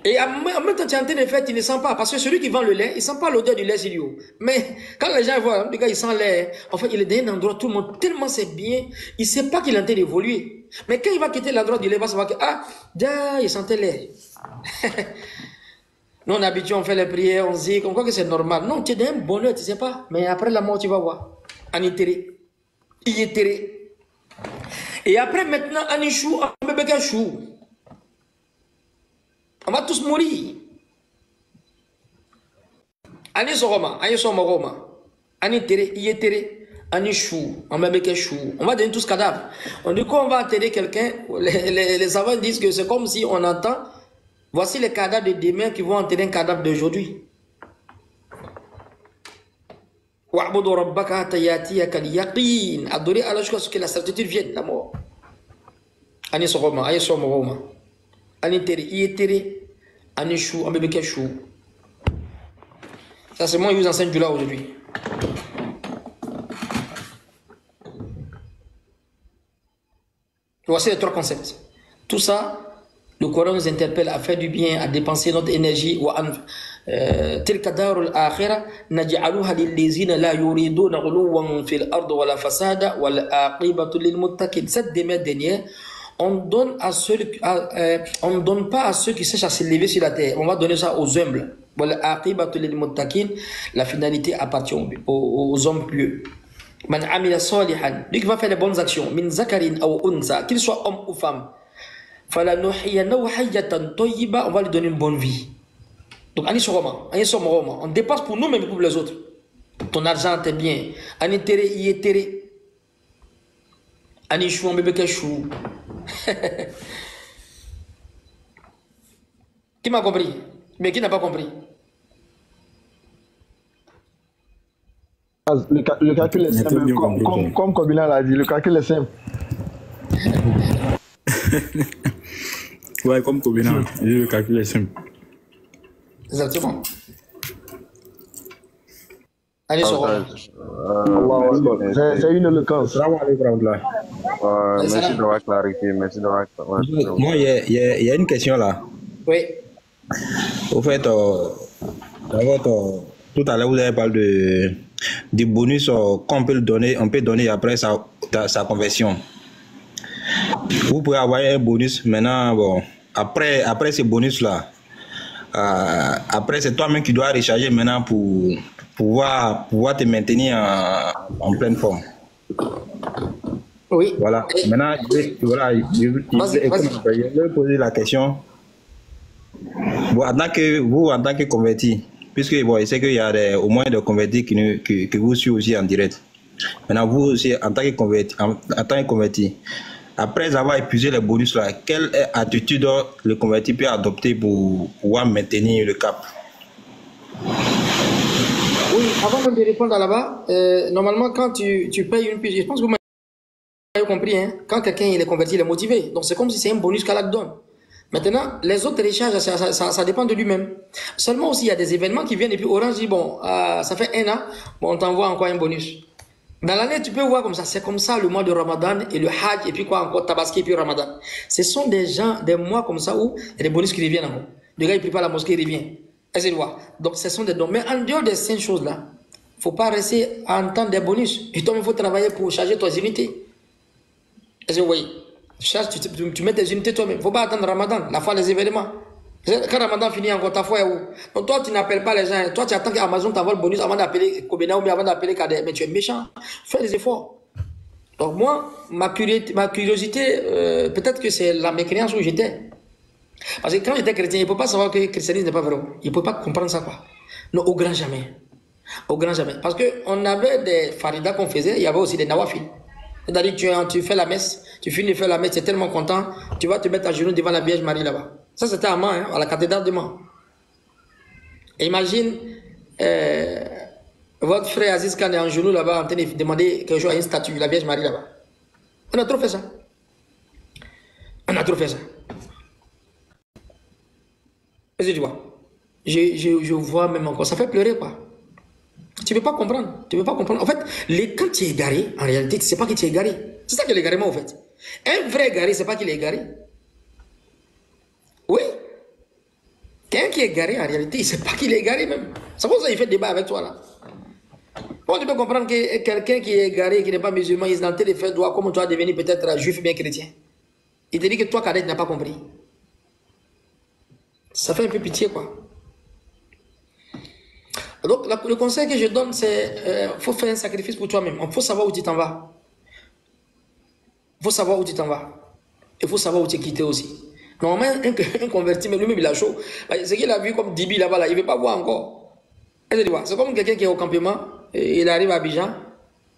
Et en même temps, tu es en train de faire, tu ne sens pas. Parce que celui qui vend le lait, il ne sent pas l'odeur du lait idiot. Mais quand les gens voient, le gars, il sent lait. En fait, il est dans un endroit, tout le monde, tellement c'est bien, il ne sait pas qu'il est en train d'évoluer. Mais quand il va quitter l'endroit du lait, il va savoir que, ah, il sentait lait. Nous, on est habitué, on fait les prières, on se dit, on croit que c'est normal. Non, tu es dans un bonheur, tu ne sais pas. Mais après la mort, tu vas voir. En intérêt. Il est terré. Et après, maintenant, en échou, en bébé chou. On va tous mourir. Ani soroma, ani somoroma, ani terre, y est terre, ani chou, on met chou. On va donner tous cadavres. On dit qu'on va enterrer quelqu'un. Les savants disent que c'est comme si on entend. Voici les cadavres de demain qui vont enterrer un cadavre d'aujourd'hui. Wa'budu rabbaka hatta yatiyaka al-yaqin. Adorer Allah jusqu'à ce que la certitude vienne, la mort. Ani soroma, ani somoroma, ani terre, y est terre, ani chou, on met chou. Ça, c'est moi qui vous enseigne du là aujourd'hui. Voici les trois concepts. Tout ça, le Coran nous interpelle à faire du bien, à dépenser notre énergie. تلك دار الآخرة نجعلها للذين لا يريدون علوا في الأرض ولا فسادا والعاقبة للمتقين. Cette dernière, on donne à ceux, on ne donne pas à ceux qui cherchent à s'élever sur la terre. On va donner ça aux humbles. La finalité appartient aux hommes pieux. Man amila salihan, lui qui va faire les bonnes actions, min zakarin ou unsa, qu'il soit homme ou femme, falanuhiyanahu hayatan tayyiba, on va lui donner une bonne vie. Donc, on dépasse pour nous, mais pour les autres. Ton argent, t'es bien. Ani tere, y est tere. Ani chou, on bébé chou. Qui m'a compris? Mais qui n'a pas compris? Le calcul est simple. Comme Kobina l'a dit, le calcul est simple. Ouais, comme Kobina, le calcul est simple. Exactement. Allez, sur C'est une éloquence. Merci d'avoir clarifié. Merci d'avoir clarifié. Moi, il y a une question là. Oui. Au fait, tout à l'heure, vous avez parlé du bonus qu'on peut donner, après sa conversion. Vous pouvez avoir un bonus maintenant, bon, après ce bonus-là, après c'est toi-même qui dois recharger maintenant pour pouvoir te maintenir en pleine forme. Oui. Voilà. Maintenant, je vais poser la question. Bon, en tant que converti, puisque bon, je sais qu'il y a au moins des convertis qui vous suivent aussi en direct. Maintenant, vous aussi, en tant que converti, après avoir épuisé les bonus là, quelle attitude le converti peut adopter pour pouvoir maintenir le cap? Oui, avant même de répondre là-bas, normalement, quand tu payes une pige, je pense que vous m'avez compris, hein, quand quelqu'un il est converti, il est motivé. Donc c'est comme si c'est un bonus qu'Allah donne. Maintenant, les autres recharges, ça dépend de lui-même. Seulement aussi, il y a des événements qui viennent et puis Orange dit, bon, ça fait 1 an, bon, on t'envoie encore un bonus. Dans l'année, tu peux voir comme ça, c'est comme ça le mois de Ramadan et le Hajj et puis quoi encore, Tabaski et puis Ramadan. Ce sont des mois comme ça où il y a des bonus qui reviennent encore. Le gars, il prépare la mosquée, il revient. Est-ce que tu vois? Donc, ce sont des dons. Mais en dehors de ces choses-là, il ne faut pas rester à entendre des bonus. Et toi, il faut travailler pour charger tes unités. Est-ce que vous voyez? Tu mets tes unités toi-même. Il ne faut pas attendre Ramadan, la fin des événements. Quand Ramadan finit encore, ta foi est où? Donc toi, tu n'appelles pas les gens. Toi, tu attends qu'Amazon t'envoie le bonus avant d'appeler Kobena ou avant d'appeler Kader. Mais tu es méchant. Fais des efforts. Donc moi, ma curiosité, peut-être que c'est la mécréance où j'étais. Parce que quand j'étais chrétien, il ne peut pas savoir que le christianisme n'est pas vrai. Il ne peut pas comprendre ça, quoi. Non, au grand jamais. Au grand jamais. Parce qu'on avait des faridas qu'on faisait, il y avait aussi des nawafil. C'est-à-dire, tu fais la messe, tu finis de faire la messe, tu es tellement content, tu vas te mettre à genoux devant la Vierge Marie là-bas. Ça, c'était à Mans, hein, à la cathédrale de Mans. Et imagine, votre frère Aziz Khan est en genoux là-bas en train de demander quelque chose à une statue, la Vierge Marie là-bas. On a trop fait ça. On a trop fait ça. Qu'est-ce que tu vois? Je vois même encore, ça fait pleurer quoi. Tu ne peux pas comprendre. Tu ne peux pas comprendre. En fait, quand tu es égaré, en réalité, tu ne sais pas que tu es égaré. C'est ça qui est l'égarement, en fait. Un vrai égaré, c'est pas qu'il est égaré. Oui. Quelqu'un qui est égaré, en réalité, il ne sait pas qu'il est égaré même. C'est pour ça qu'il fait débat avec toi là. Comment tu peux comprendre que quelqu'un qui est égaré, qui n'est pas musulman, il est en train de faire droit, comment tu vas devenir peut-être juif ou bien chrétien? Il te dit que toi, Cadet, tu n'as pas compris. Ça fait un peu pitié, quoi. Donc, le conseil que je donne, c'est faut faire un sacrifice pour toi-même. Il faut savoir où tu t'en vas. Il faut savoir où tu t'en vas. Il faut savoir où tu es quitté aussi. Normalement, un converti, mais lui-même, il a chaud. Ce qu'il a vu comme Dibi là-bas, là, il ne veut pas voir encore. C'est comme quelqu'un qui est au campement, et il arrive à Abidjan.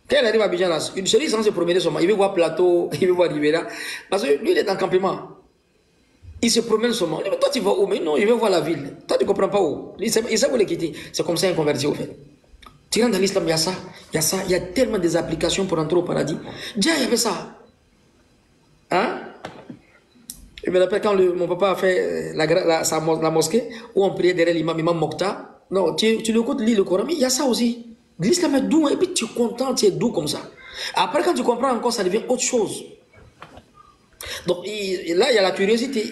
Quand il arrive à Abidjan, là, celui sans se promener seulement, il veut voir Plateau, il veut voir Rivera. Parce que lui, il est en campement. Il se promène seulement. Mais toi, tu vas où? Mais non, il veut voir la ville. Toi, tu ne comprends pas où. Il sait où les quitter. C'est comme ça un converti, au fait. Tu rentres dans l'islam, il y a ça, il y a ça, il y a tellement des applications pour entrer au paradis. Déjà, il y avait ça. Hein? Je me rappelle quand mon papa a fait la mosquée, où on priait derrière l'imam Mokhtar. Non, tu l'écoutes lire le Coran, mais il y a ça aussi. L'islam est doux, et puis tu es content, tu es doux comme ça. Après, quand tu comprends encore, ça devient autre chose. Donc là, il y a la curiosité.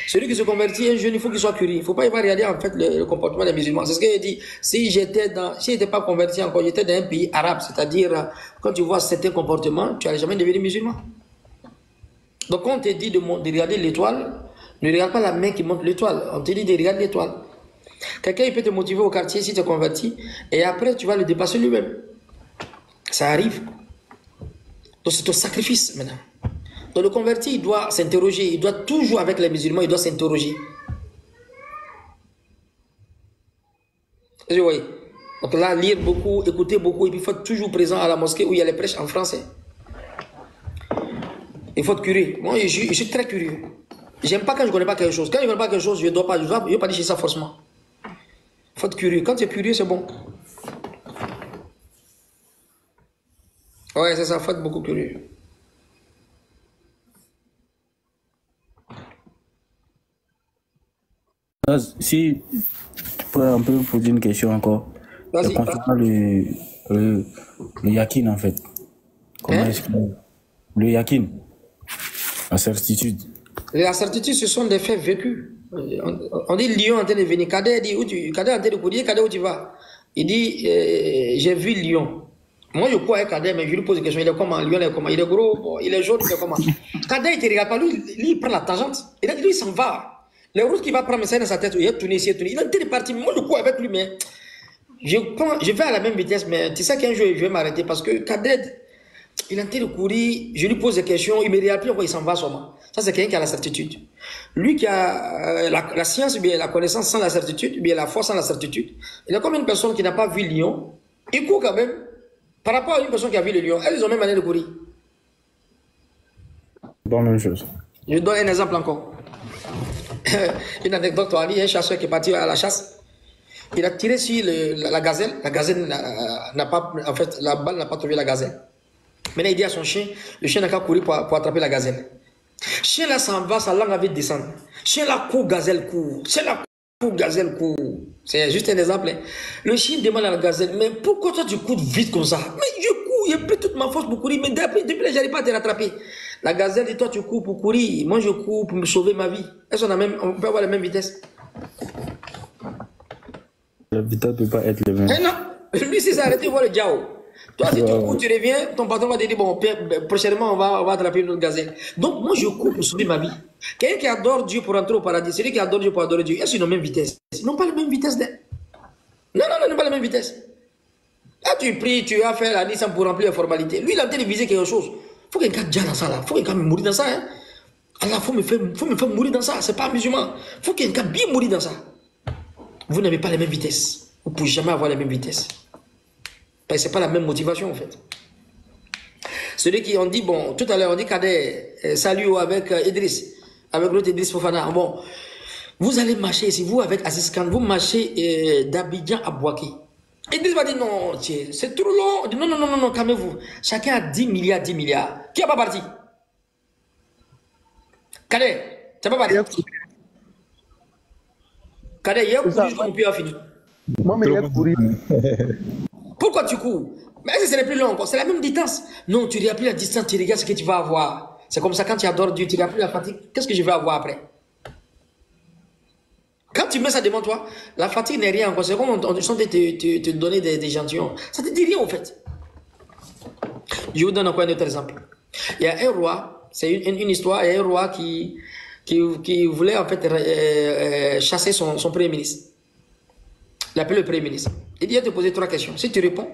Celui qui se convertit, un jeune, il faut qu'il soit curieux. Il ne faut pas y regarder en fait le comportement des musulmans. C'est ce qu'il dit. Si je n'étais pas converti encore, j'étais dans un pays arabe, c'est-à-dire quand tu vois certains comportements, tu n'allais jamais devenir musulman. Donc quand on te dit de regarder l'étoile, ne regarde pas la main qui montre l'étoile. On te dit de regarder l'étoile. Quelqu'un il peut te motiver au quartier si tu es converti, et après tu vas le dépasser lui-même. Ça arrive. Donc c'est un sacrifice maintenant. Donc le converti, il doit s'interroger, il doit toujours avec les musulmans, il doit s'interroger. Vous voyez? Donc là, lire beaucoup, écouter beaucoup, et puis il faut être toujours présent à la mosquée où il y a les prêches en français. Il faut être curieux. Moi, je suis très curieux. J'aime pas quand je ne connais pas quelque chose. Quand je ne connais pas quelque chose, je ne dois pas dire chez ça forcément. Il faut être curieux. Quand tu es curieux, c'est bon. Ouais, c'est ça, il faut être beaucoup curieux. Si tu peux un peu poser une question encore. Vas-y. Concernant le yakin, en fait. Comment est-ce que. Le yakin, la certitude. La certitude, ce sont des faits vécus. On dit lion en train de venir. Cadet dit Cadet en train de courir. Cadet où tu vas? Il dit j'ai vu lion. Moi je crois à Cadet, mais je lui pose une question. Il est comment? Lion, il est comment? Il est gros, il est jaune, il est comment? Cadet, il ne te regarde pas. Lui, il prend la tangente. Et là, lui, il s'en va. Les routes qu'il va prendre, ça dans sa tête. Il est tourné ici, il est tourné. Il est en train de partir. Moi je crois avec lui, mais je vais à la même vitesse. Mais tu sais qu'un jour, je vais m'arrêter parce que Cadet, il est en train de courir, je lui pose des questions, il me regarde plus, il s'en va seulement. Ça, c'est quelqu'un qui a la certitude. Lui qui a la science, bien la connaissance sans la certitude, bien la force sans la certitude, il est comme une personne qui n'a pas vu le lion, il court quand même, par rapport à une personne qui a vu le lion, elles ont même manière de courir. Bon, même chose. Je donne un exemple encore. Une anecdote, il y a un chasseur qui est parti à la chasse. Il a tiré sur la gazelle. La gazelle n'a pas, en fait, la balle n'a pas trouvé la gazelle. Maintenant, il dit à son chien, le chien n'a qu'à courir pour attraper la gazelle. Chien là s'en va, sa langue avait descendu. Chien là court, gazelle court. Chien là court, gazelle court. C'est juste un exemple. Hein. Le chien demande à la gazelle, mais pourquoi toi tu cours vite comme ça? Mais je cours, j'ai pris toute ma force pour courir, mais depuis là, j'arrive pas à te rattraper. La gazelle dit, toi tu cours pour courir, moi je cours pour me sauver ma vie. Est-ce qu'on peut avoir la même vitesse? La vitesse ne peut pas être la même. Eh non, lui s'il s'est arrêté, il voit le diao. Toi, si tu cours, tu reviens, ton patron va te dire, bon, prochainement, on va attraper une autre gazelle. Donc, moi, je cours pour sauver ma vie. Quelqu'un qui adore Dieu pour entrer au paradis, celui qui adore Dieu pour adorer Dieu, est-ce qu'ils ont la même vitesse? Ils n'ont pas la même vitesse. Non, ils n'ont pas la même vitesse. Là, tu pries, tu vas faire la liste pour remplir les formalités. Lui, il a en train de viser quelque chose. Il faut qu'un gars déjà dans ça, là. Il faut qu'un gars me mourir dans ça, hein. Allah, il faut me faire mourir dans ça. C'est pas musulman. Il faut qu'un gars bien mourir dans ça. Vous n'avez pas la même vitesse. Vous ne pouvez jamais avoir la même vitesse. Ce n'est pas la même motivation en fait. Celui qui on dit, bon, tout à l'heure on dit Cadet, salut avec Idriss, avec l'autre Idriss Fofana. Bon, vous allez marcher ici, vous avec Aziz Khan, vous marchez d'Abidjan à Bouaké. Idriss va dire non, c'est trop long. Dit, non, calmez-vous. Chacun a 10 milliards, 10 milliards. Qui n'a pas parti? Cadet, tu n'as pas parti? Cadet, hier, on peut finir. Moi, mais il a couru. Pourquoi tu cours? Mais ce n'est plus long encore, c'est la même distance. Non, tu n'as plus la distance, tu regardes ce que tu vas avoir. C'est comme ça quand tu adores Dieu, tu n'as plus la fatigue. Qu'est-ce que je vais avoir après? Quand tu mets ça devant toi, la fatigue n'est rien encore. C'est comme on est censé te donner des échantillons. Ça ne te dit rien, en fait. Je vous donne encore un autre exemple. Il y a un roi, c'est une histoire, il y a un roi qui voulait en fait chasser son premier ministre. Il appelle le premier ministre. Il dit, il va te poser 3 questions. Si tu réponds,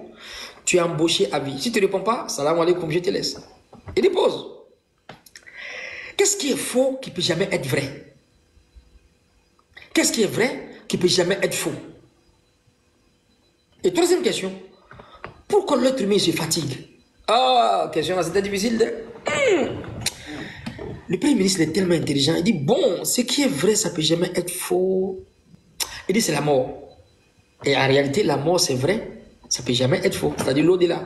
tu es embauché à vie. Si tu ne réponds pas, salam alaikum, je te laisse. Il dit, pose. Qu'est-ce qui est faux qui ne peut jamais être vrai? Qu'est-ce qui est vrai qui ne peut jamais être faux? Et troisième question, pourquoi l'être humain se fatigue? Ah, question là, c'était difficile de... Le premier ministre est tellement intelligent. Il dit, bon, ce qui est vrai, ça ne peut jamais être faux. Il dit, c'est la mort. Et en réalité, la mort, c'est vrai. Ça ne peut jamais être faux. C'est-à-dire l'au-delà.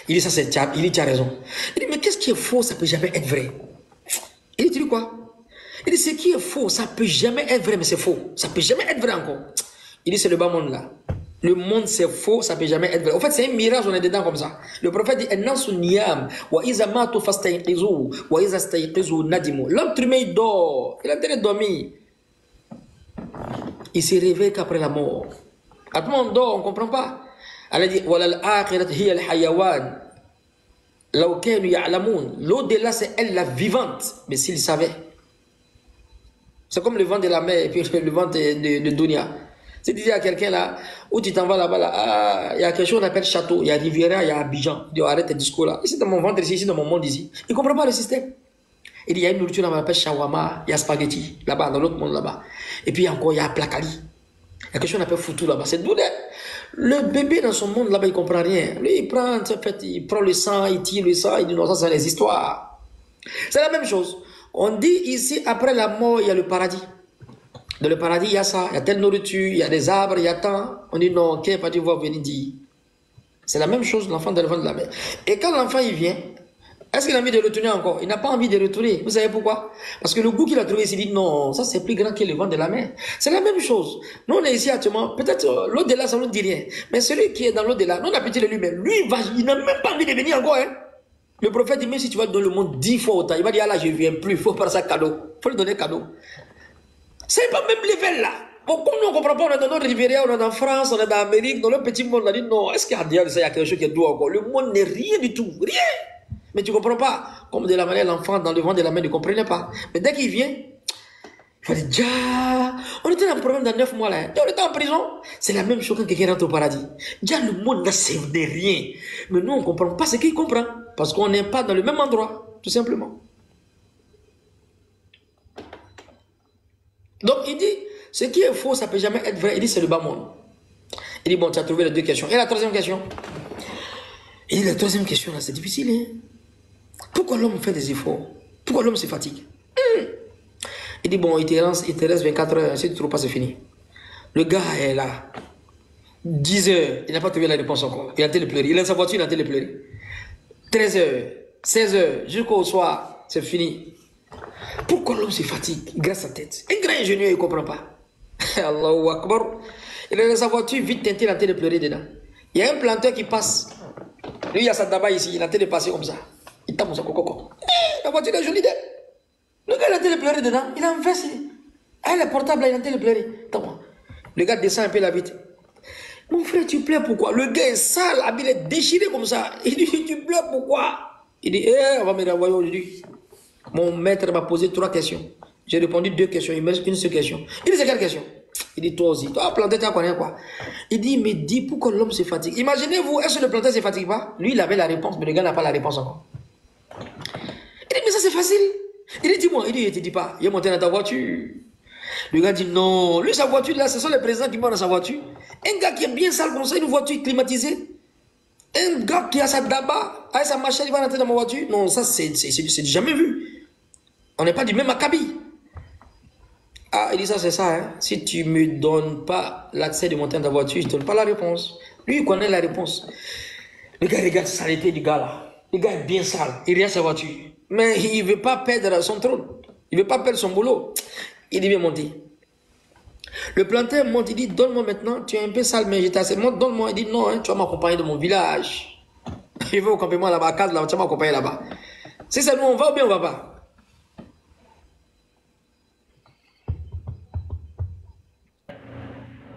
Il dit, ça, c'est... Il dit, tu as raison. Il dit, mais qu'est-ce qui est faux, ça ne peut jamais être vrai? Il dit, tu dis quoi? Il dit, ce qui est faux, ça ne peut jamais être vrai, mais c'est faux. Ça ne peut jamais être vrai encore. Il dit, c'est le bas monde là. Le monde c'est faux, ça ne peut jamais être vrai. En fait, c'est un mirage, on est dedans comme ça. Le prophète dit, l'homme humain dort, il a intérêt de dormir. Il se réveille qu'après la mort. Après on dort, on ne comprend pas. Elle a dit, l'au-delà c'est elle la vivante, mais s'ils savaient. C'est comme le vent de la mer et puis le vent de Dunia. Si tu dis à quelqu'un là, où tu t'en vas là-bas, là, il y a quelque chose qu'on appelle château, il y a Riviera, il y a Abidjan. Il dit, arrête tes discours là. Ici dans mon ventre, ici dans mon monde, ici. Il ne comprend pas le système. Il dit, il y a une nourriture là-bas, on appelle shawarma, il y a spaghetti, là-bas, dans l'autre monde là-bas. Et puis encore, il y a plakali. Il y a quelque chose qu'on appelle foutou là-bas. C'est d'où le bébé dans son monde là-bas, il ne comprend rien. Lui, il prend, en fait, il prend le sang, il tire le sang, il dit, non, ça, c'est les histoires. C'est la même chose. On dit ici, après la mort, il y a le paradis. Dans le paradis, il y a ça, il y a telle nourriture, il y a des arbres, il y a tant. On dit non, qu'est-ce que tu vas venir dire? C'est la même chose, l'enfant dans le ventre de la mère. Et quand l'enfant il vient, est-ce qu'il a envie de retourner encore? Il n'a pas envie de retourner. Vous savez pourquoi? Parce que le goût qu'il a trouvé, il s'est dit non, ça c'est plus grand que le ventre de la mer. C'est la même chose. Nous on est ici actuellement, peut-être l'au-delà ça ne nous dit rien. Mais celui qui est dans l'au-delà, nous on a petit de lui-même. Lui, il n'a même pas envie de venir encore. Hein? Le prophète dit, même si tu vas dans le monde 10 fois autant, il va dire, ah là je ne viens plus, il faut faire ça cadeau. Il faut lui donner cadeau. C'est pas même level là. Bon, comme nous on ne comprend pas, on est dans notre Riviera, on est en France, on est dans l'Amérique, dans le petit monde, on a dit non, est-ce qu'il y a quelque chose qui est doux encore? Le monde n'est rien du tout, rien. Mais tu ne comprends pas. Comme de la manière l'enfant dans le ventre de la mère ne comprenait pas. Mais dès qu'il vient, il faut dire, déjà, on était dans le problème dans 9 mois là. On était en prison. C'est la même chose quand quelqu'un rentre au paradis. Déjà, le monde ne sert de rien. Mais nous, on ne comprend pas ce qu'il comprend. Parce qu'on n'est pas dans le même endroit, tout simplement. Donc il dit, ce qui est faux, ça ne peut jamais être vrai. Il dit, c'est le bas monde. Il dit, bon, tu as trouvé les 2 questions. Et la troisième question? Il dit, la troisième question, là, c'est difficile. Hein? Pourquoi l'homme fait des efforts? Pourquoi l'homme se fatigue? Il dit, bon, il te reste 24 heures. Si tu ne trouves pas, c'est fini. Le gars est là. 10 heures, il n'a pas trouvé la réponse encore. Il a été le pleurer. Il est dans sa voiture, il a été le pleurer. 13 heures, 16 heures, jusqu'au soir, c'est fini. Pourquoi l'homme se fatigue? Il gratte sa tête. Un grand ingénieur, il ne comprend pas. Allahu Akbar. Il est dans sa voiture, vite teinté, il a été de pleurer dedans. Il y a un planteur qui passe. Lui, il y a sa daba ici, il a été de passer comme ça. Il tape son coco. La voiture est jolie. Le gars, il a été de pleurer dedans. Il a un veste. Ah, le portable, il a été de pleurer. Le gars descend un peu la vitre. Mon frère, tu pleures pourquoi? Le gars est sale, il est déchiré comme ça. Il dit, tu pleures pourquoi? Il dit, on va me renvoyer aujourd'hui. Mon maître m'a posé 3 questions. J'ai répondu 2 questions. Il me reste une seule question. Il dit, c'est quelle question? Il dit, toi aussi. Toi, planter, tu connais quoi? Il dit, mais dis pourquoi l'homme se fatigue. Imaginez-vous, est-ce que le planteur ne se fatigue pas? Lui, il avait la réponse, mais le gars n'a pas la réponse encore. Il dit, mais ça, c'est facile. Il dit, dis-moi. Il dit, je ne te dis pas. Il est monté dans ta voiture. Le gars dit, non. Lui, sa voiture, là, ce sont les présidents qui montent dans sa voiture. Un gars qui est bien sale comme ça, une voiture climatisée. Un gars qui a sa daba, avec sa machine, il va rentrer dans ma voiture. Non, ça, c'est jamais vu. On n'est pas du même acabit. Ah, il dit ça, c'est ça. Hein. Si tu ne me donnes pas l'accès de monter dans ta voiture, je ne te donne pas la réponse. Lui, il connaît la réponse. Le gars regarde la saleté du gars là. Le gars est bien sale. Il regarde sa voiture. Mais il ne veut pas perdre son trône. Il ne veut pas perdre son boulot. Il dit, viens monter. Le planteur monte, il dit, donne-moi maintenant, tu es un peu sale, mais j'étais assez. Monte, donne-moi. Il dit, non, hein, tu vas m'accompagner de mon village. Je vais au campement là-bas, à Case, là, tu vas m'accompagner là-bas. Si c'est nous, on va ou bien on ne va pas?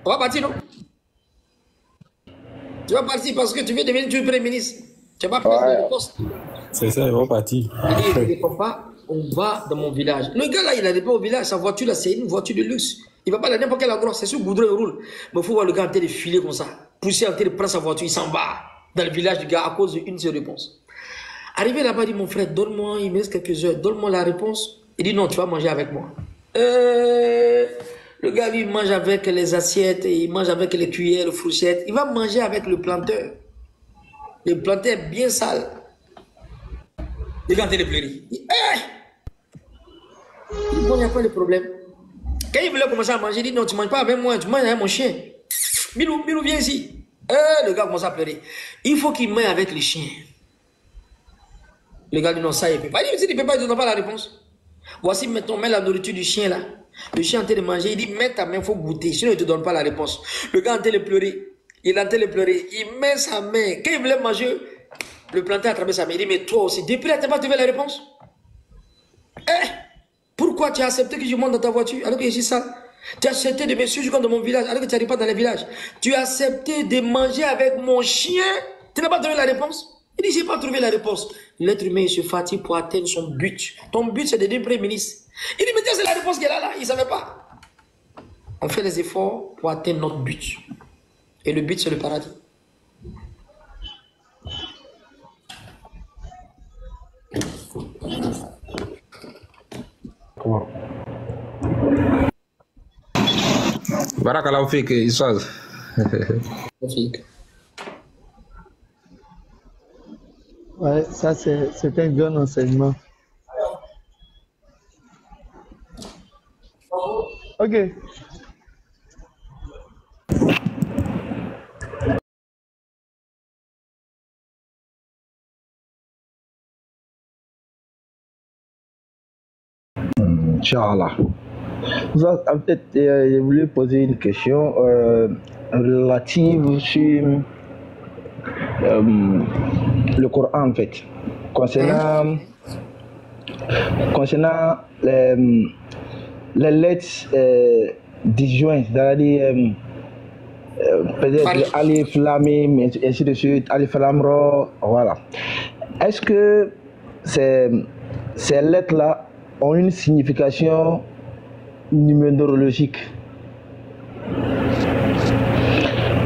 On va partir, non? Tu vas partir parce que tu veux devenir Premier ministre. Tu vas pas prendre le poste. C'est ça, ils vont partir. Il dit, papa, on va dans mon village. Le gars là, il n'allait pas au village. Sa voiture là, c'est une voiture de luxe. Il va pas à n'importe quel endroit. C'est sur le goudron, il roule. Mais il faut voir le gars en train de filer comme ça. Pousser en train de prendre sa voiture, il s'en va dans le village du gars à cause d'une seule réponse. Arrivé là-bas, il dit, mon frère, donne-moi, il me reste quelques heures, donne-moi la réponse. Il dit, non, tu vas manger avec moi. Le gars, lui, il mange avec les assiettes, il mange avec les cuillères, les fourchettes. Il va manger avec le planteur. Le planteur est bien sale. Il va en train de pleurer. Il dit, bon, il n'y a pas de problème. Quand il voulait commencer à manger, il dit, non, tu ne manges pas avec moi, tu manges avec mon chien. Milou, viens ici. Le gars commence à pleurer. Il faut qu'il mange avec les chiens. Le gars dit, non, ça, il ne peut pas. Il dit, il ne peut pas, il ne donne pas la réponse. Voici maintenant, mets la nourriture du chien là. Le chien est en train de manger, il dit, mets ta main, il faut goûter, sinon il ne te donne pas la réponse. Le gars est en train de pleurer. Il est en train de pleurer. Il met sa main. Quand il voulait manger, le planteur a attrapé sa main. Il dit, mais toi aussi, depuis là, tu n'as pas trouvé la réponse? Pourquoi tu as accepté que je monte dans ta voiture alors que je suis sale? Tu as accepté de me suivre dans mon village alors que tu n'arrives pas dans les villages. Tu as accepté de manger avec mon chien. Tu n'as pas donné la réponse? Il dit, je n'ai pas trouvé la réponse. L'être humain, il se fatigue pour atteindre son but. Ton but, c'est de devenir Premier ministre. Il dit, mais c'est la réponse qu'elle a là. Il ne savait pas. On fait les efforts pour atteindre notre but. Et le but, c'est le paradis. Barakallahu fik, Ustaz. Ouais, ça c'est un grand enseignement. Ok. Inch'Allah. Peut-être, je voulais poser une question relative sur le Coran en fait. Concernant les lettres disjointes, c'est-à-dire peut-être Alif Lam Mim, ainsi de suite, Alif Lam Ra, voilà. Est-ce que ces lettres-là ont une signification numérologique?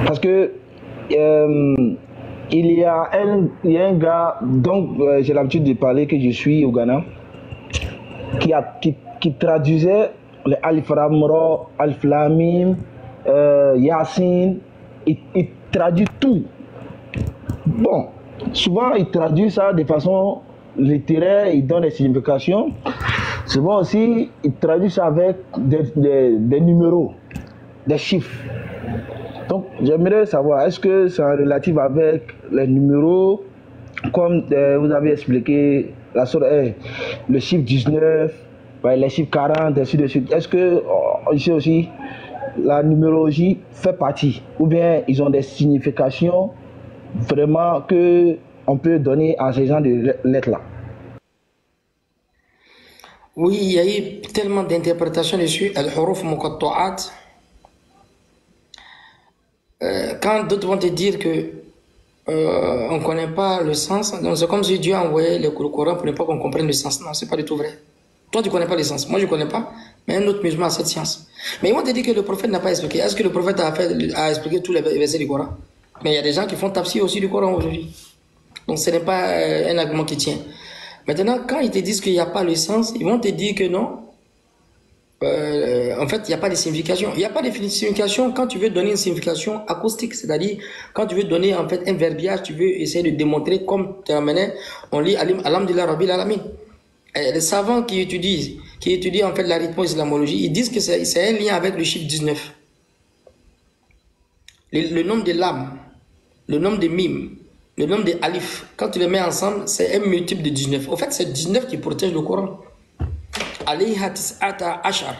Parce que il y a un gars, donc j'ai l'habitude de parler, que je suis au Ghana, qui traduisait les Alif Lam Ra, Alif Lam Mim, Yasin, il traduit tout. Bon, souvent il traduit ça de façon littéraire, il donne des significations. Souvent aussi, il traduit ça avec des numéros, des chiffres. Donc, j'aimerais savoir, est-ce que c'est relatif avec les numéros, comme vous avez expliqué, la sourate, le chiffre 19, les chiffres 40, ainsi de suite. Est-ce que ici aussi, la numérologie fait partie, ou bien ils ont des significations vraiment qu'on peut donner à ces gens de lettres-là? Oui, il y a eu tellement d'interprétations dessus. Al-Huruf Muqatta'at. Quand d'autres vont te dire que on ne connaît pas le sens, c'est comme si Dieu a envoyé le Coran pour ne pas qu'on comprenne le sens. Non, c'est pas du tout vrai. Toi, tu ne connais pas le sens. Moi, je ne connais pas. Mais un autre musulman a cette science. Mais ils vont te dire que le prophète n'a pas expliqué. Est-ce que le prophète a expliqué tous les versets du Coran? Mais il y a des gens qui font tafsir aussi du Coran aujourd'hui. Donc, ce n'est pas un argument qui tient. Maintenant, quand ils te disent qu'il n'y a pas le sens, ils vont te dire que non. En fait, il n'y a pas de signification. Il n'y a pas de signification quand tu veux donner une signification acoustique, c'est-à-dire quand tu veux donner en fait un verbiage, tu veux essayer de démontrer comme tu ramenais, on lit Alhamdulillah Rabbil Alamin. Les savants qui étudient en fait l'arithmo-islamologie, ils disent que c'est un lien avec le chiffre 19. Le nombre de lam, le nombre de mim, le nombre de alif, quand tu les mets ensemble, c'est un multiple de 19. En fait, c'est 19 qui protège le Coran. Alayha tis'ata ashar.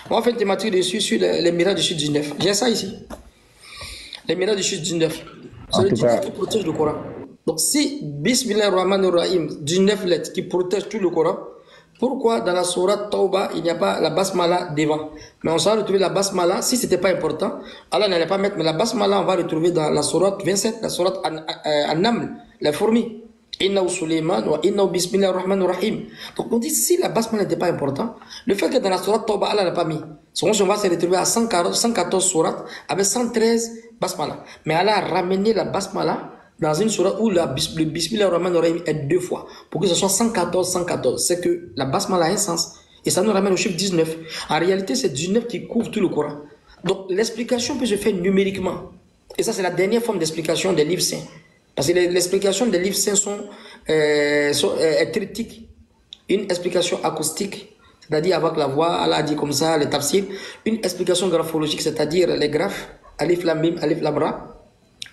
On va faire une thématique dessus sur les miracles du chiffre 19. J'ai ça ici. Les miracles du chiffre 19. C'est le 19 qui protège le Coran. Donc si Bismillah ar-Rahman ar-Rahim, 19 lettres qui protègent tout le Coran, Pourquoi dans la sourate Tauba, il n'y a pas la basmala devant? Mais on va retrouver la basmala, si ce n'était pas important, Allah n'allait pas mettre, mais la basmala, on va retrouver dans la sourate 27, la sourate An-Naml, la fourmi. Inna Suleiman wa inna bismillahir rahmanir rahim. Donc on dit, si la basmala n'était pas important, le fait que dans la sourate Tauba, Allah n'a pas mis, on va se retrouver à 114 sourates avec 113 basmala. Mais Allah a ramené la basmala dans une sourate où le bismillahir rahmanir rahim est 2 fois, pour que ce soit 114. C'est que la basmala a un sens. Et ça nous ramène au chiffre 19. En réalité, c'est 19 qui couvre tout le Coran. Donc l'explication peut se faire numériquement. Et ça, c'est la dernière forme d'explication des livres saints. Parce que l'explication des livres saints sont triptyques. Une explication acoustique, c'est-à-dire avec la voix, Allah a dit comme ça, les tafsirs. Une explication graphologique, c'est-à-dire les graphes, alif lam mim, alif lam ra.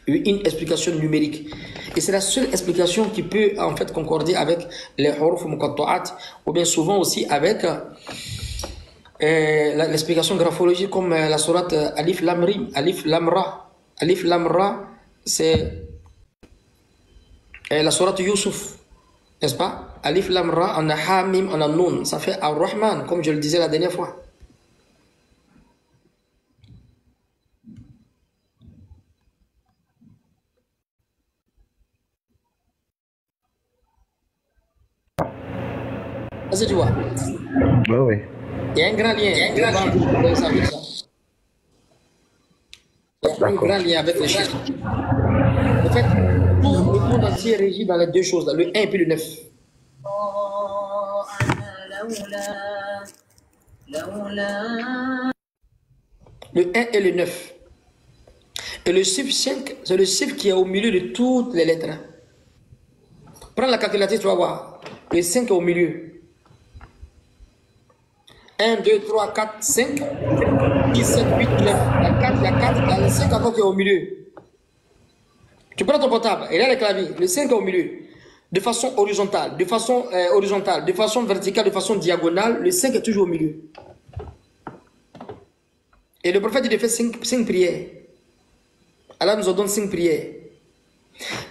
Une explication numérique. Et c'est la seule explication qui peut en fait concorder avec les huruf muqatta'at, ou bien souvent aussi avec l'explication graphologique comme la sourate alif lam rim, alif lam ra. Alif lam ra, c'est la sourate Yusuf, n'est-ce pas? Alif lam ra, on a hamim, on a nun, ça fait ar-Rahman, comme je le disais la dernière fois. Est-ce que tu vois? Oui. Il y a un grand lien. Il y a un grand lien avec les chiffres. En fait, tout le monde entier régit dans les deux choses, là, le 1 et puis le 9. Le 1 et le 9. Et le chiffre 5, c'est le chiffre qui est au milieu de toutes les lettres. Prends la calculatrice, tu vas voir. Le 5 est au milieu. 1, 2, 3, 4, 5, 10, 7, 8, 9. Il y a 4, il y a 4, il y a le 5 encore qui est au milieu. Tu prends ton portable, et là le clavier, le 5 est au milieu. De façon horizontale, de façon verticale, de façon diagonale, le 5 est toujours au milieu. Et le prophète, il a fait 5 prières. Allah nous ordonne 5 prières.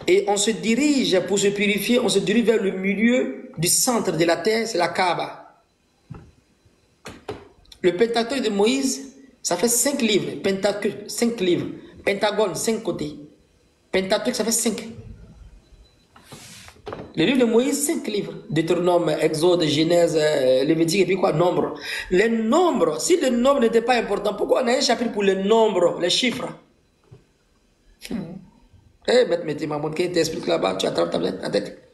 Et on se dirige, pour se purifier, on se dirige vers le milieu du centre de la terre, c'est la Kaaba. Le Pentateuque de Moïse, ça fait 5 livres. Pentateuque, 5 livres. Pentagone, 5 côtés. Pentateuque, ça fait 5. Le livre de Moïse, 5 livres. Deutéronome, Exode, Genèse, Lévitique, et puis quoi? Nombre. Les nombres, si le nombre n'était pas important, pourquoi on a un chapitre pour les nombres, les chiffres? Mettez ma montre qui t'explique là-bas, tu attrapes ta tête.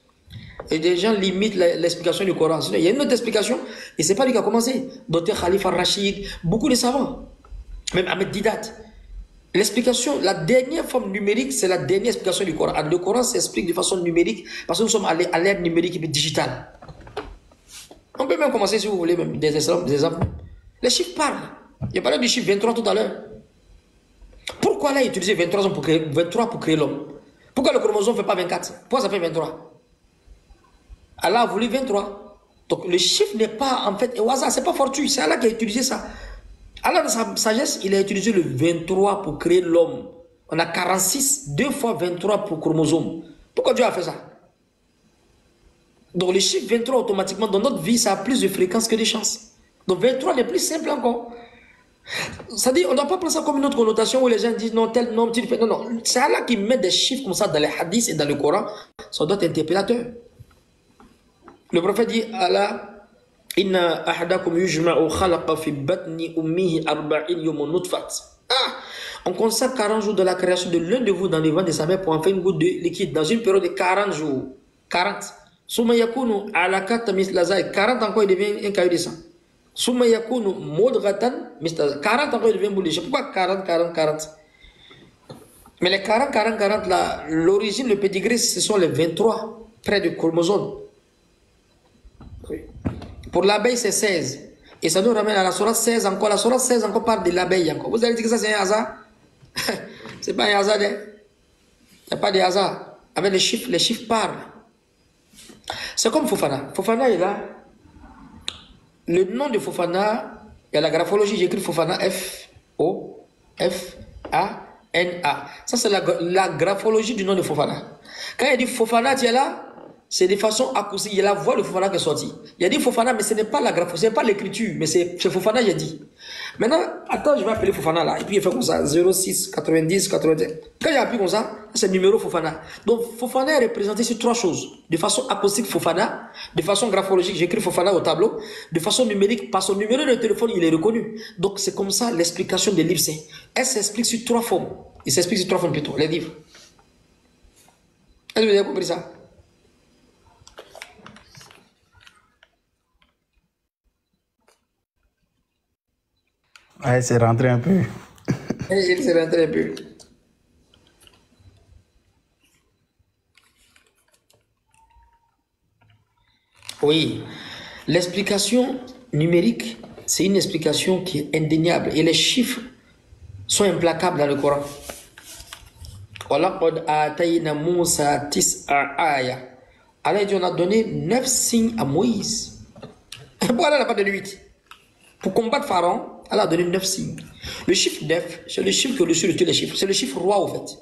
Et des gens limitent l'explication du Coran. Il y a une autre explication, et c'est pas lui qui a commencé. Docteur Khalifa Rachid, beaucoup de savants, même Ahmed Didat. L'explication, la dernière forme numérique, c'est la dernière explication du Coran. Le Coran s'explique de façon numérique parce que nous sommes à l'ère numérique et digitale. On peut même commencer, si vous voulez, même des exemples. Les chiffres parlent. Il y a parlé du chiffre 23 tout à l'heure. Pourquoi là, utiliser 23 pour créer l'homme? Pourquoi le chromosome ne fait pas 24? Pourquoi ça fait 23? Allah a voulu 23. Donc le chiffre n'est pas en fait au hasard, c'est pas fortuit, c'est Allah qui a utilisé ça. Allah dans sa sagesse, il a utilisé le 23 pour créer l'homme. On a 46, 2 fois 23 pour chromosome. Pourquoi Dieu a fait ça? Donc le chiffre 23 automatiquement dans notre vie, ça a plus de fréquence que de chance. Donc 23 n'est plus simple encore. C'est-à-dire, on ne doit pas prendre ça comme une autre connotation où les gens disent non, tel nombre, tu fais. Non, non. C'est Allah qui met des chiffres comme ça dans les hadiths et dans le Coran. Ça doit être interpellateur. Le prophète dit Allah, Inna ahadakum yujma'u khalaqa fi batni ummihi arba'in yawmun nutfat. On consacre 40 jours de la création de l'un de vous dans le ventre de sa mère pour en faire une goutte de liquide dans une période de 40 jours. 40. Summa yakunu ala katamis lazai. 40 encore il devient un caillou de sang. Summa yakunu mudratan misla. 40 encore il devient boule de chair. Pourquoi 40? Mais les 40 là, l'origine, le pédigré, ce sont les 23 près du chromosome. Oui. Pour l'abeille, c'est 16. Et ça nous ramène à la sourate 16 encore. La sourate 16 encore parle de l'abeille encore. Vous allez dire que ça, c'est un hasard? C'est pas un hasard, hein? Il n'y a pas de hasard. Avec les chiffres parlent. C'est comme Fofana. Fofana est là. Le nom de Fofana, il y a la graphologie, j'écris Fofana F-O-F-A-N-A. Ça, c'est la graphologie du nom de Fofana. Quand il dit Fofana, tu es là, c'est de façon acoustique. Il y a la voix de Fofana qui est sortie. Il a dit Fofana, mais ce n'est pas la graphe, ce n'est pas l'écriture, mais c'est Fofana, j'ai dit. Maintenant, attends, je vais appeler Fofana là. Et puis il fait comme ça, 06, 90, 90. Quand il a appuyé comme ça, c'est le numéro Fofana. Donc Fofana est représenté sur 3 choses. De façon acoustique, Fofana. De façon graphologique, j'écris Fofana au tableau. De façon numérique, par son numéro de téléphone, il est reconnu. Donc c'est comme ça l'explication des livres. Elle s'explique sur 3 formes. Il s'explique sur 3 formes plutôt, les livres. Est-ce que vous avez compris ça? Ouais, c'est rentré un peu. Il s'est rentré un peu. Oui, l'explication numérique, c'est une explication qui est indéniable. Et les chiffres sont implacables dans le Coran. Allah dit, on a donné 9 signes à Moïse. Pourquoi Allah n'a pas donné 8? Pour combattre Pharaon, Allah a donné 9 signes. Le chiffre 9, c'est le chiffre qui est au-dessus de tous les chiffres. C'est le chiffre roi, au fait.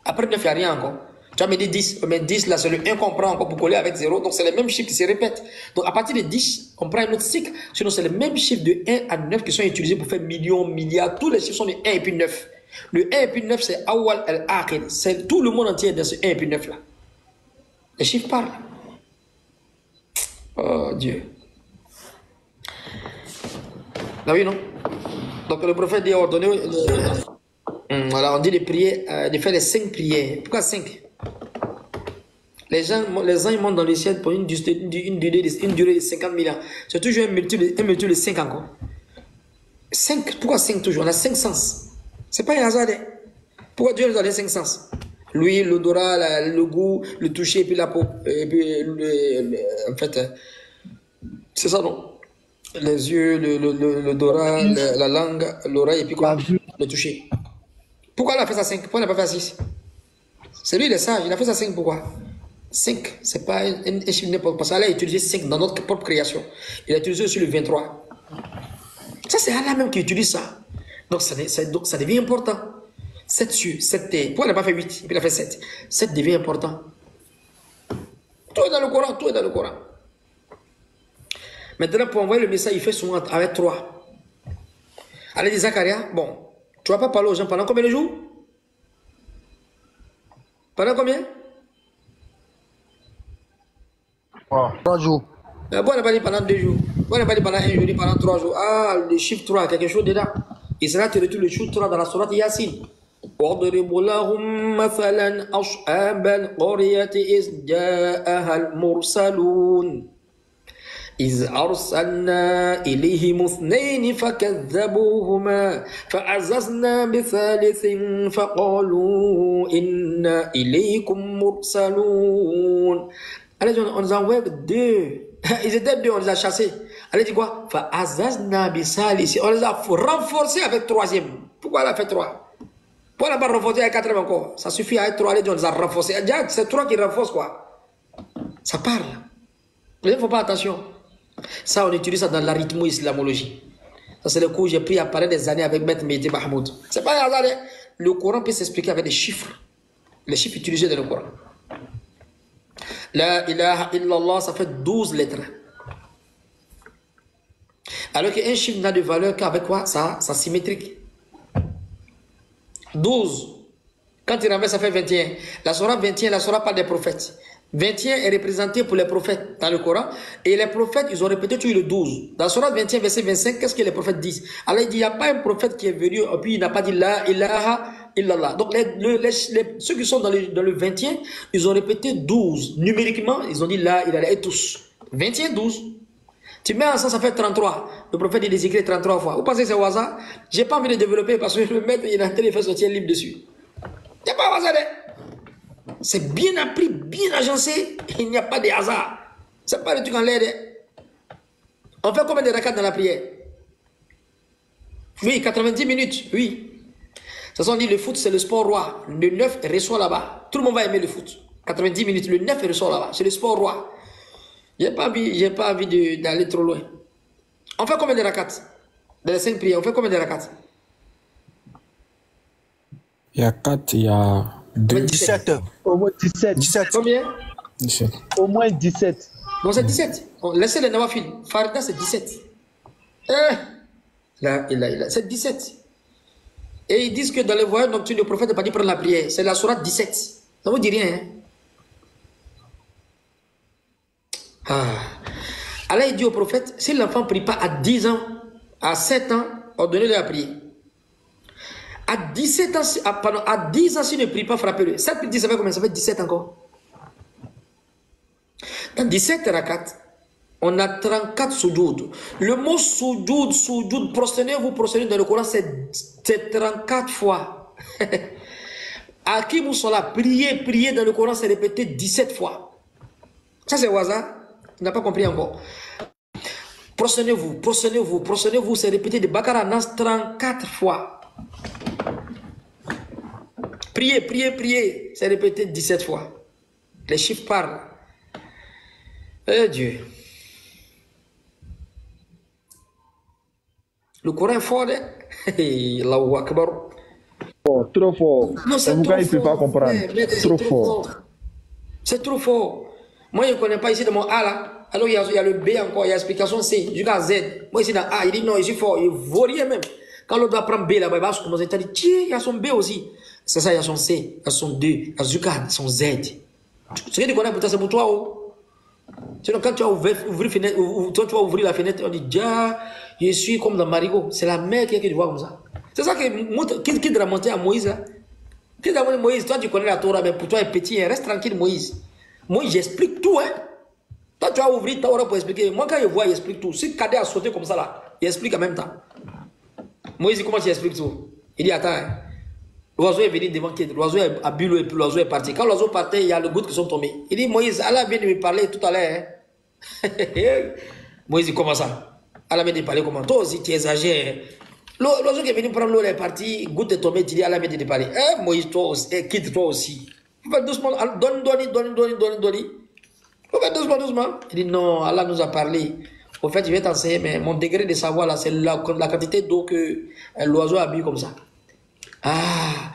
Après 9, il n'y a rien encore. Tu as mis des 10. Mais 10, là, c'est le 1 qu'on prend encore pour coller avec 0. Donc, c'est les mêmes chiffres qui se répètent. Donc, à partir de 10, on prend un autre cycle. Sinon, c'est les mêmes chiffres de 1 à 9 qui sont utilisés pour faire millions, milliards. Tous les chiffres sont de 1 et puis 9. Le 1 et puis 9, c'est Awal al-Akhir. C'est tout le monde entier dans ce 1 et puis 9 là. Les chiffres parlent. Oh Dieu. Ah oui, non? Donc le prophète dit ordonner, voilà, on dit de prier, de faire les 5 prières. Pourquoi 5? Les anges montent dans le ciel pour une durée de 50 000 ans. C'est toujours un multiple de 5 encore. 5, pourquoi 5 toujours? On a 5 sens. C'est pas un hasard. Pourquoi Dieu nous a donné 5 sens? L'huile, l'odorat, le goût, le toucher, et puis la peau. Et puis, en fait, c'est ça, non? Les yeux, l'odorat, la langue, l'oreille, et puis quoi? Le toucher. Pourquoi il a fait ça 5? Pourquoi il n'a pas fait ça 6? C'est lui, il est sage, il a fait ça 5, pourquoi? 5, c'est pas un chiffre n'importe, parce qu'il a utilisé 5 dans notre propre création. Il a utilisé aussi le 23. Ça, c'est Allah même qui utilise ça. Donc, ça devient important. 7 cieux, 7 terres. Pourquoi il n'a pas fait 8? Et puis il a fait 7. 7 devient important. Tout est dans le Coran, tout est dans le Coran. Maintenant, pour envoyer le message, il fait souvent avec 3. Allez, dit Zacharia, bon, tu ne vas pas parler aux gens pendant combien de jours? Pendant combien? 3 jours. Pourquoi on n'a pas dit pendant 2 jours? Pourquoi on n'a pas dit pendant 1 jour, dit pendant 3 jours? Ah, le chiffre 3, quelque chose dedans. Israël te retrouve le chiffre 3 dans la sourate Yasin. وَاضْرِبْ لَهُمْ مَثَلًا أَصْحَابَ الْقَرْيَةِ إِذْ جَاءَهَا الْمُرْسَلُونَ إذ أرسلنا إليهم 2 فكذبوهما فعززنا بثالث فقالوا إنا إليكم مرسلون. Allez, on les a envoyé 2. Ils étaient 2, on les a chassés. Allez, dit quoi? فعززنا بثالث. On les a renforcés avec 3e. Pourquoi elle a fait 3? Pourquoi elle n'a pas renforcé avec 4e encore? Ça suffit à être 3, allez, on les a renforcés. C'est 3 qui renforcent quoi? Ça parle. Il ne faut pas attention. Ça, on utilise ça dans l'arithmo-islamologie. Ça, c'est le cours que j'ai pris à parler des années avec Maître Mehdi Mahmoud. C'est pas un hasard. Le Coran peut s'expliquer avec des chiffres. Les chiffres utilisés dans le Coran. La ilaha illallah, ça fait 12 lettres. Alors qu'un chiffre n'a de valeur qu'avec quoi? Ça symétrique. 12. Quand il renverse, ça fait 21. La Surah 21, la Surah parle des prophètes. 21 est représenté pour les prophètes dans le Coran. Et les prophètes, ils ont répété toujours le 12. Dans la Surah 21, verset 25, qu'est-ce que les prophètes disent? Alors il dit, il n'y a pas un prophète qui est venu, et puis il n'a pas dit la ilaha illallah. Donc ceux qui sont dans le 21, ils ont répété 12. Numériquement, ils ont dit la ilaha et tous. 21, 12. Tu mets ensemble, ça fait 33. Le prophète, il les écrit 33 fois. Vous pensez que c'est au hasard? Je n'ai pas envie de développer parce que le maître, il est en train de faire sortir un livre dessus. Il n'y a pas de hasard. C'est bien appris, bien agencé. Il n'y a pas de hasard. Ce n'est pas le truc en l'air. On fait combien de rakats dans la prière? Oui, 90 minutes. Oui. Ça sont dit le foot, c'est le sport roi. Le 9 reçoit là-bas. Tout le monde va aimer le foot. 90 minutes. Le 9 reçoit là-bas. C'est le sport roi. J'ai pas envie d'aller trop loin. On fait combien de rakats? Dans les 5 prières, on fait combien de rakats? Il y a 4, il y a 2. 17. Au moins 17. 17. Combien? 17. Au moins 17. Bon, c'est 17. Bon, laissez les Nawafil. Farida, c'est 17. C'est 17. Et ils disent que dans les voyages nocturnes, le prophète n'est pas dit prendre la prière. C'est la sourate 17. Ça vous dit rien, hein? Allah, il dit au prophète, si l'enfant ne prie pas à 10 ans, à 7 ans, ordonnez-le à prier. À 17 ans, à 10 ans, s'il ne prie pas, frappez-le. 7 plus 10, ça fait combien? Ça fait 17 encore. Dans 17 rakat, on a 34 soujoud. Le mot soujoud, prosternez-vous dans le Coran, c'est 34 fois. Akim Sola, prier dans le Coran, c'est répété 17 fois. Ça, c'est au hasard. Il n'a pas compris encore. Prosternez-vous, c'est répété de Bakara Nas 34 fois. Priez, c'est répété 17 fois. Les chiffres parlent. Eh Dieu. Le Coran est fort, hein? Allahu Akbar. Oh, trop fort. Non, c'est pourquoi trop il ne peut pas fort. comprendre? C'est Trop fort. C'est trop fort. Moi, je ne connais pas ici de mon A là. Alors, il y a le B encore, il y a l'explication C jusqu'à Z. Moi, ici dans A, il dit non, je suis fort, il ne vaut rien même. Quand l'autre doit prendre B là-bas, il va commencer à dire tiens, il y a son B aussi. C'est ça, il y a son C, il y a son D, il y a jusqu'à son Z. Ce que tu connais, c'est pour toi. Oh. Sinon, quand tu vas ouvrir fenêtre, toi, tu vas ouvrir la fenêtre, on dit déjà, je suis comme dans Marigot. C'est la mère qui te voit comme ça. C'est ça qui te monter à Moïse là. Qui t'a monté Moïse, toi tu connais la Torah, mais pour toi, il est petit, reste tranquille, Moïse. Moi, j'explique tout, hein. Toi, tu vas ouvrir ta Torah pour expliquer. Moi, quand je vois, il explique tout. Si Kadé a sauté comme ça là, il explique en même temps. Moïse, comment tu expliques tout? Il dit, attends, hein. L'oiseau est venu devant qui? L'oiseau a bu l'eau et puis l'oiseau est parti. Quand l'oiseau partait, il y a le gouttes qui sont tombés. Il dit, Moïse, Allah vient de me parler tout à l'heure. Hein. Moïse dit, comment ça? Allah vient de me parler comment? Toi aussi, tu exagères. L'oiseau qui est venu prendre l'eau, il est parti, goutte est tombée, tu dis, Allah vient de te parler. Moïse, toi aussi, quitte toi aussi. Fais doucement, donne. Fais doucement. Il dit, non, Allah nous a parlé. Au fait, je vais t'enseigner, mais mon degré de savoir là, c'est la quantité d'eau que l'oiseau a bu comme ça.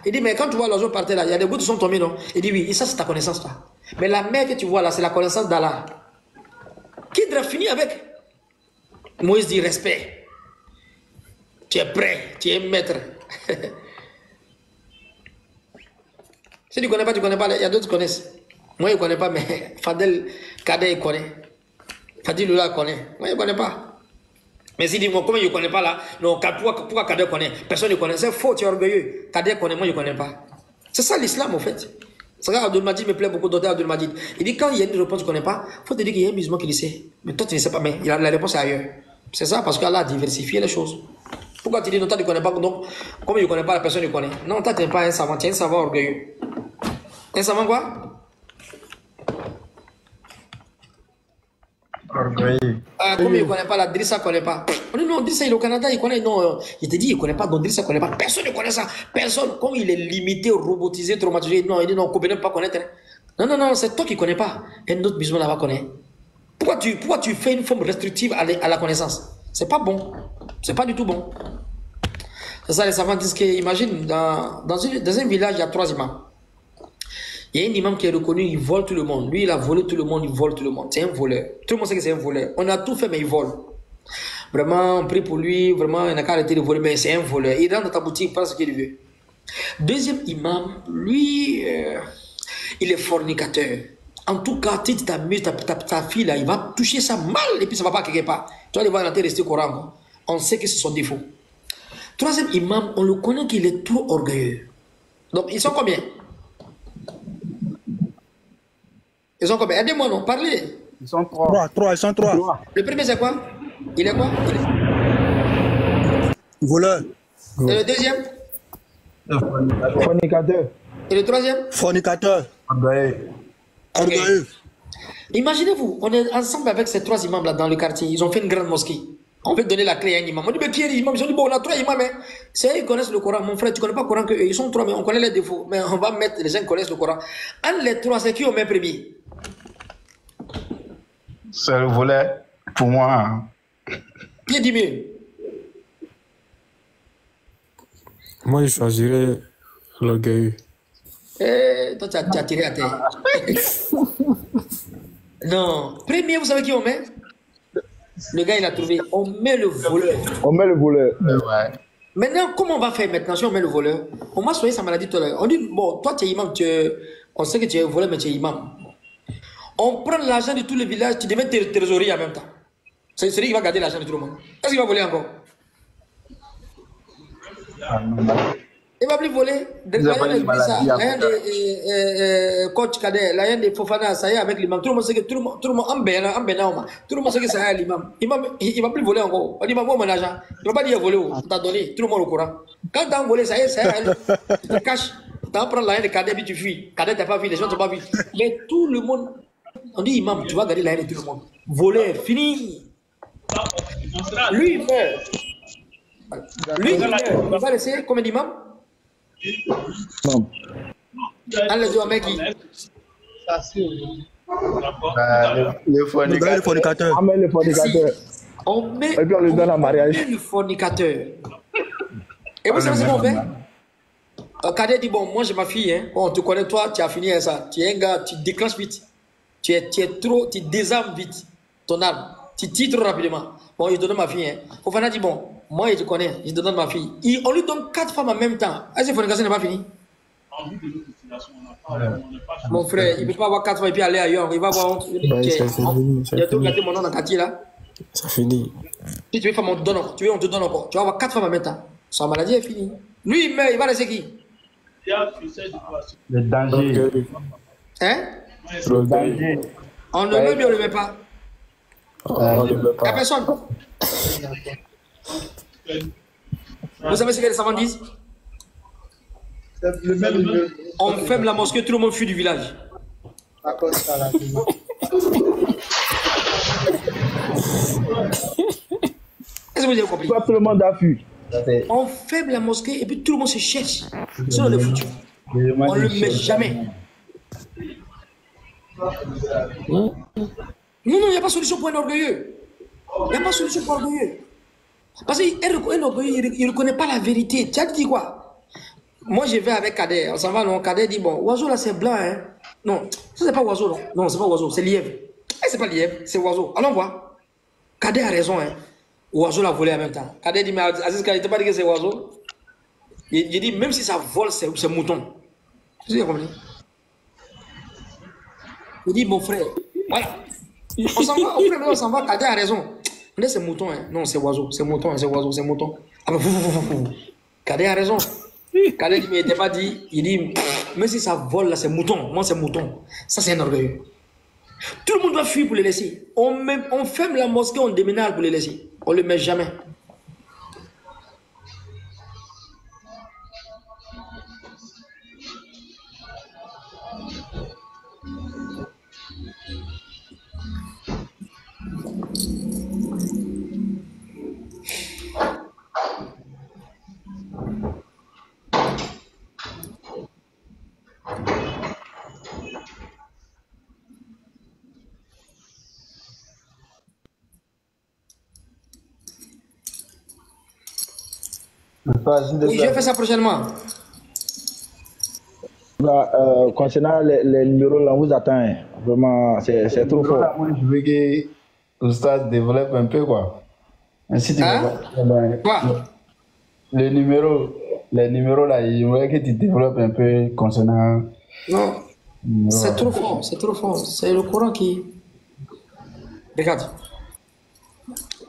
Il dit, mais quand tu vois l'oiseau partir là, il y a des gouttes qui sont tombées, non? Il dit, oui, et ça c'est ta connaissance là. Mais la mer que tu vois là, c'est la connaissance d'Allah. Qui devrait finir avec? Moïse dit, respect. Tu es prêt, tu es maître. Si tu ne connais pas, il y a d'autres qui connaissent. Moi, je ne connais pas, mais Fadel Kadé, il connaît. Fadil Lula connaît. Moi, je ne connais pas. Mais si dit, moi, comment je ne connais pas là? Non, pourquoi Kadé connaît? Personne ne connaît. C'est faux, tu es orgueilleux. Kadé connaît, moi, je ne connais pas. C'est ça l'islam, en fait. C'est ça, Abdul Majid me plaît beaucoup, docteur Abdul Majid. Il dit, quand il y a une réponse que tu ne connais pas, il faut te dire qu'il y a un musulman qui le sait. Mais toi, tu ne sais pas, mais la réponse est ailleurs. C'est ça, parce qu'Allah a diversifié les choses. Pourquoi tu dis, non, toi, tu ne connais pas, donc, comme je ne connais pas, la personne ne connaît. Non, toi, tu n'es pas un savant, tu es un savant orgueilleux. Un savant quoi? Orgueilleux. Comme il ne connaît pas, la Drissa ne connaît pas. On dit non, Drissa il est au Canada, il connaît. Non, il te dit, il ne connaît pas, donc Drissa ne connaît pas. Personne ne connaît ça. Personne, comme il est limité, robotisé, traumatisé, non, il dit non, on ne peut pas connaître. Non, c'est toi qui ne connais pas. Un autre musulman là-bas connaît. Pourquoi tu fais une forme restrictive à la connaissance? C'est pas bon. C'est pas du tout bon. C'est ça, les savants disent que, imagine, dans un village, il y a 3 imams. Il y a un imam qui est reconnu, il vole tout le monde. Lui, il a volé tout le monde, il vole tout le monde. C'est un voleur. Tout le monde sait que c'est un voleur. On a tout fait, mais il vole. Vraiment, on prie pour lui. Vraiment, il n'a qu'à arrêter de voler, mais c'est un voleur. Il rentre dans ta boutique, il prend ce qu'il veut. Deuxième imam, lui, il est fornicateur. En tout cas, tu t'amuses, ta fille, là, il va toucher ça mal et puis ça ne va pas quelque part. Tu vas aller voir la télé rester au Coran. On sait que c'est son défaut. Troisième imam, on le connaît qu'il est trop orgueilleux. Donc, ils sont combien? Ils sont combien? Aidez-moi, non? Parlez. Ils sont 3. Ils sont 3. Le premier, c'est quoi? Il est quoi? Voleur. Et le deuxième? Fornicateur. Et le troisième? Fornicateur. Orgueilleux. Imaginez-vous, on est ensemble avec ces 3 imams là dans le quartier. Ils ont fait une grande mosquée. On veut donner la clé à un imam. On dit, mais qui est l'imam? Ils ont dit, bon, on a 3 imams. Hein. C'est eux qui connaissent le Coran. Mon frère, tu ne connais pas le Coran que eux. Ils sont 3, mais on connaît les défauts. Mais on va mettre les gens qui connaissent le Coran. Entre les 3, c'est qui au même premier? C'est le volet pour moi. Qui dit mieux? Moi, je choisirais l'orgueil. Toi, tu as tiré à terre. Non. Premier, vous savez qui on met? Le gars, il a trouvé. On met le voleur. On met le voleur. Ouais. Maintenant, comment on va faire maintenant si on met le voleur? On m'a soigné sa maladie tout à l'heure. On dit, bon, toi, tu es imam, on sait que tu es voleur, mais tu es imam. On prend l'argent de tous les villages, tu deviens trésorier en même temps. C'est celui qui va garder l'argent de tout le monde. Est-ce qu'il va voler encore? Il va plus voler. L'un des coach cadet, l'un des Fofana, ça y est avec l'imam. Tout le monde sait que tout le monde, tout le monde sait que ça y est l'imam. Il va plus voler encore. On dit, mon argent. Il ne va pas dire voler. On t'a donné. Tout le monde au courant. Quand tu as volé, ça y est, tu te caches. Tu vas prendre l'un des cadets, puis tu fuis. Cadet, tu n'as pas vu, les gens ne t'ont pas vu. Mais tout le monde, on dit, imam, tu vas garder l'un de tout le monde. Voler, fini. Lui, il meurt. Lui, il meurt. Il va laisser combien d'imams? Non. Allez, je mec qui. Ça, c'est le fornicateur. On met le fornicateur. On met, Et puis on lui donne un mariage. le fornicateur. Et vous savez ce qu'on fait? Cadet dit, bon, moi j'ai ma fille, hein. Bon, tu connais toi, tu as fini avec ça. Tu es un gars, tu déclenches vite. Tu es trop, tu désarmes vite ton arme. Tu tires trop rapidement. Bon, il donne ma fille, hein. Fofana dit, bon, moi je te connais, je te donne ma fille. On lui donne 4 femmes en même temps. Est-ce que la fornication n'est pas finie? Mon frère, il ne peut pas avoir 4 femmes et puis aller ailleurs. Il va avoir honte. Il a tout gâté mon nom dans le quartier là. Ça finit. Si tu veux faire, on te donne encore. Tu veux, on te donne encore. Tu vas avoir 4 femmes en même temps. Sa maladie est finie. Lui, il meurt, il va laisser qui? Le danger. Hein? Le danger. On le met, mais on ne le met pas. On le met Il n'y a pas. personne. Vous savez ce que les savants disent? Le même niveau. On ferme la mosquée, tout le monde fuit du village. À cause de ça, là. Est-ce que vous avez compris? Pas tout le monde a fui. On ferme la mosquée et puis tout le monde se cherche. C'est le foutu. On ne le met jamais. Non, non, il n'y a pas de solution pour un orgueilleux. Il n'y a pas de solution pour un orgueilleux. Parce qu'un orgueilleux, il ne reconnaît pas la vérité. Tu as dit quoi? Moi, je vais avec Kader. On s'en va, non? Kader dit, bon, oiseau là, c'est blanc, hein? Non, ça, c'est pas oiseau, non. Non, c'est pas oiseau, c'est lièvre. Eh, c'est pas lièvre, c'est oiseau. Allons voir. Kader a raison, hein? Oiseau l'a volé en même temps. Kader dit, mais Aziz Kader, tu pas dit que c'est oiseau? Il dit, même si ça vole, c'est mouton. Vous avez compris? Il dit, mon frère, voilà. On s'en va, Kader a raison. On dit, c'est mouton, hein? Non, c'est oiseau, c'est mouton, c'est oiseau, c'est mouton. Ah, mais Kader a raison. Kader dit, mais il n'était pas dit, il dit, même si ça vole là, c'est mouton. Moi, c'est mouton. Ça, c'est un orgueil. Tout le monde doit fuir pour les laisser. On ferme la mosquée, on déménage pour les laisser. On ne le met jamais. Oui, je vais faire ça prochainement. Là, concernant les numéros, là, on vous attend. Hein. Vraiment, c'est trop fort. Moi, je veux que Oustaz développe un peu, quoi. Ainsi, tu Hein? Quoi? les numéros, là, je voudrais que tu développes un peu concernant. Non, c'est trop fort, c'est trop fort. C'est le Coran qui... Regarde.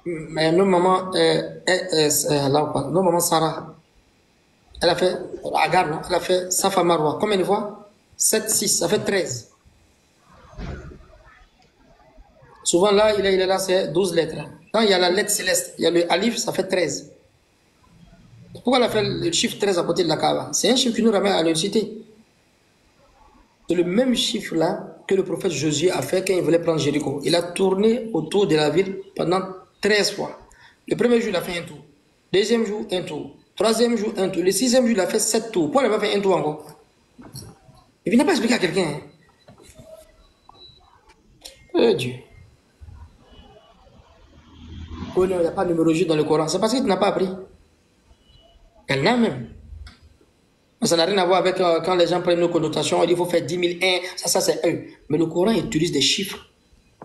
Mais nos mamans, nos mamans Sarah, elle a fait, Agar, non? Elle a fait Safa Marwa. Combien de fois? 7, 6, ça fait 13. Souvent là, il est là, c'est 12 lettres. Quand il y a la lettre céleste, il y a le alif, ça fait 13. Pourquoi elle a fait le chiffre 13 à côté de la Kaaba? C'est un chiffre qui nous ramène à l'université. C'est le même chiffre là que le prophète Josué a fait quand il voulait prendre Jéricho. Il a tourné autour de la ville pendant 13 fois. Le premier jour, il a fait un tour. Deuxième jour, un tour. Troisième jour, un tour. Le sixième jour, il a fait 7 tours. Pourquoi il n'a pas fait un tour encore? Il n'a pas expliqué à quelqu'un. Hein? Oh Dieu. Oh non, il n'y a pas de numérologie dans le Coran. C'est parce que tu n'as pas appris. Elle l'a même. Ça n'a rien à voir avec quand les gens prennent nos connotations, il faut faire 10 000, 1, ça c'est 1. Mais le Coran utilise des chiffres.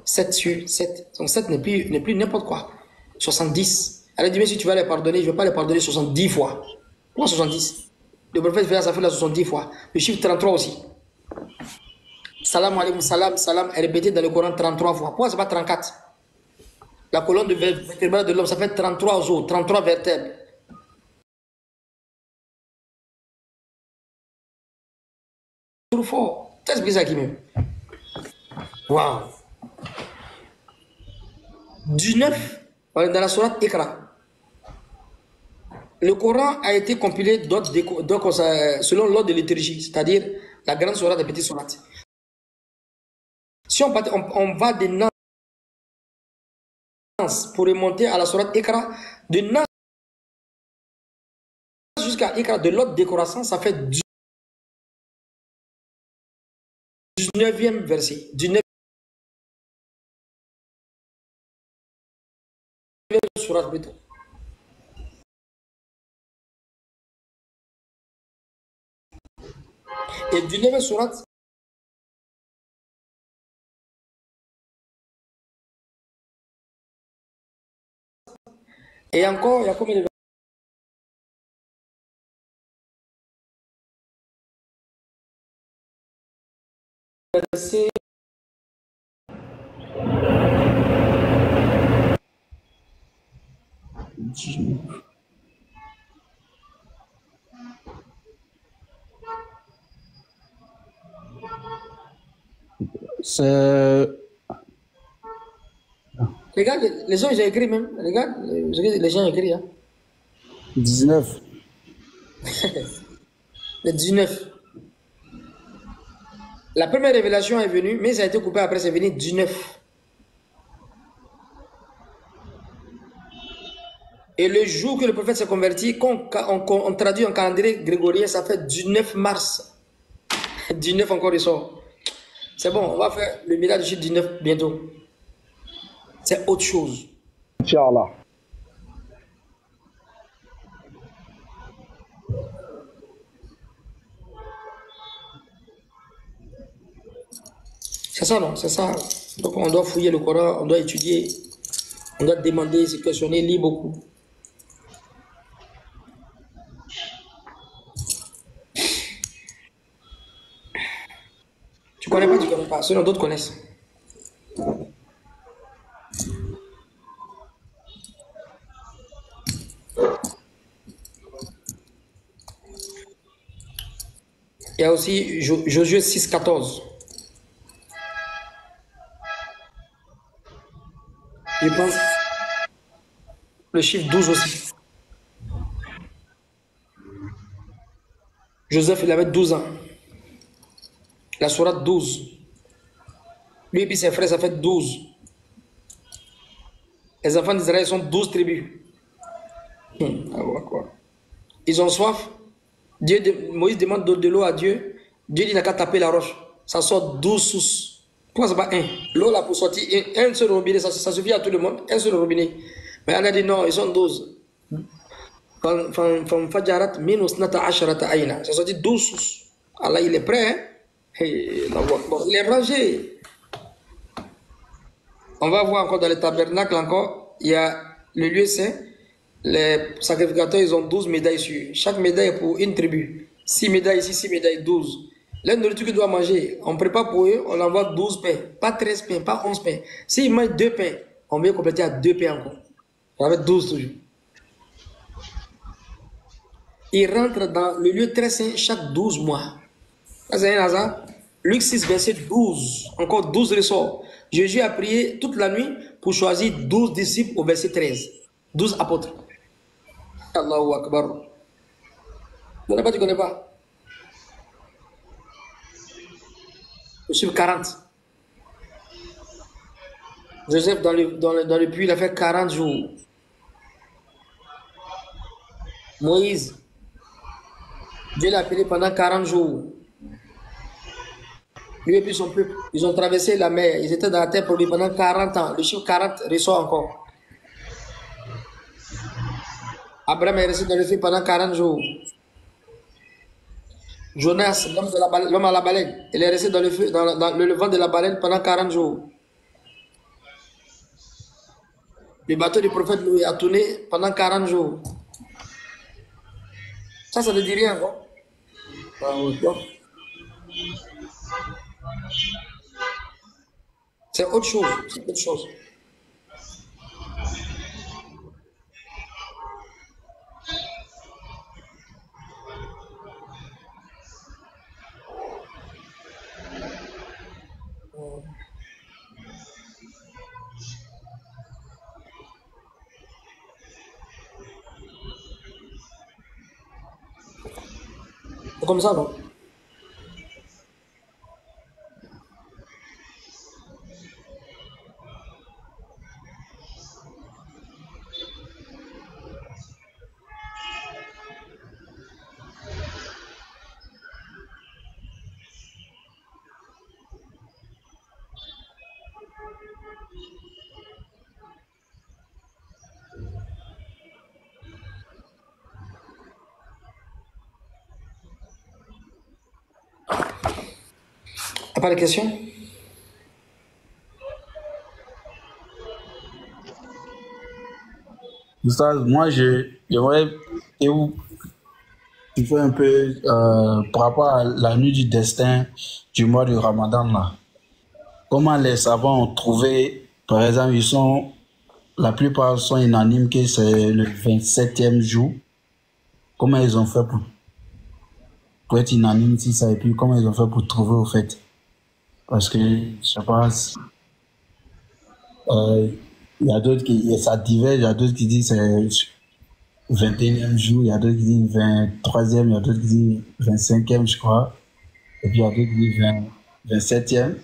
7 sur 7. Donc 7 n'est plus n'importe quoi. 70. Elle a dit, mais si tu vas les pardonner, je ne vais pas les pardonner 70 fois. Pourquoi 70? Le prophète fait ça fait la 70 fois. Le chiffre 33 aussi. Salam alaikum, salam, salam est répété dans le Coran 33 fois. Pourquoi ce n'est pas 34? La colonne vertébrale de l'homme, ça fait 33 os, 33 vertèbres. Trop fort. T'as expliqué ça qui même? Waouh. 19, on est dans la sourate Iqra. Le Coran a été compilé selon l'ordre de liturgie, c'est-à-dire la grande sourate et la petite sourate. Si on va de Nas pour remonter à la sourate Iqra, de Nas jusqu'à Iqra, de l'ordre décoration, ça fait 19e verset. 19e sourate plutôt. Et 19e sourate, et encore, il y a combien de versets? C'est... Regarde, les gens ils ont écrit même. Regarde, les gens ont écrit. Hein. 19. Le 19. La première révélation est venue, mais ça a été coupé après, c'est venu 19. Et le jour que le prophète s'est converti, on traduit en calendrier grégorien, ça fait 19 mars. 19 encore, il sort. C'est bon, on va faire le miracle du 19 bientôt. C'est autre chose. Inch'Allah. C'est ça, non? C'est ça. Donc on doit fouiller le Coran, on doit étudier, on doit demander, se questionner, lire beaucoup. Tu connais pas, tu connais pas. Sinon d'autres connaissent. Il y a aussi Josué 6, 14. Je pense le chiffre 12 aussi. Joseph, il avait 12 ans. La sourate 12. Lui et puis ses frères, ça fait 12. Les enfants d'Israël sont 12 tribus. Ils ont soif. Moïse demande de l'eau à Dieu. Dieu dit, il n'a qu'à taper la roche. Ça sort 12 sources. Pourquoi c'est pas un? L'eau là pour sortir, un seul robinet, ça suffit à tout le monde. Un seul robinet. Mais on a dit non, ils sont 12. Ça sortit 12 sources. Allah, il est prêt. Hein? Il est rangé. On va voir encore dans le tabernacle encore. Il y a le lieu saint. Les sacrificateurs, ils ont 12 médailles sur. Chaque médaille est pour une tribu. 6 médailles ici, 6 médailles, 12. La nourriture qu'ils doivent manger, on prépare pour eux, on envoie 12 pains. Pas 13 pains, pas 11 pains. S'ils mangent 2 pains, on vient compléter à 2 pains encore. On va 12 toujours. Ils rentrent dans le lieu très saint chaque 12 mois. Ça, c'est un hasard. Luc 6, verset 12. Encore 12 ressorts. Jésus a prié toute la nuit pour choisir 12 disciples au verset 13. 12 apôtres. Allahu Akbar. Tu connais pas, tu connais pas? Le chiffre 40. Joseph, dans le puits, il a fait 40 jours. Moïse, Dieu l'a appelé pendant 40 jours. Lui et puis son peuple, ils ont traversé la mer. Ils étaient dans la terre pour lui pendant 40 ans. Le chiffre 40 ressort encore. Abraham est resté dans le feu pendant 40 jours. Jonas, l'homme à la baleine, il est resté dans le feu, dans le vent de la baleine pendant 40 jours. Le bateau du prophète Noé a tourné pendant 40 jours. Ça ne dit rien, quoi. C'est autre chose. C'est autre chose. C'est comme ça, non? Pas de questions? Oustaz, moi, j'aimerais que vous faites un peu par rapport à la nuit du destin du mois de Ramadan, là. Comment les savants ont trouvé, par exemple, la plupart sont unanimes que c'est le 27e jour. Comment ils ont fait pour être unanimes si ça, et puis comment ils ont fait pour trouver au fait? Parce que, je sais pas, il y a d'autres ça diverge, il y a d'autres qui disent c'est 21e jour, il y a d'autres qui disent 23e, il y a d'autres qui disent 25e, je crois. Et puis il y a d'autres qui disent 27e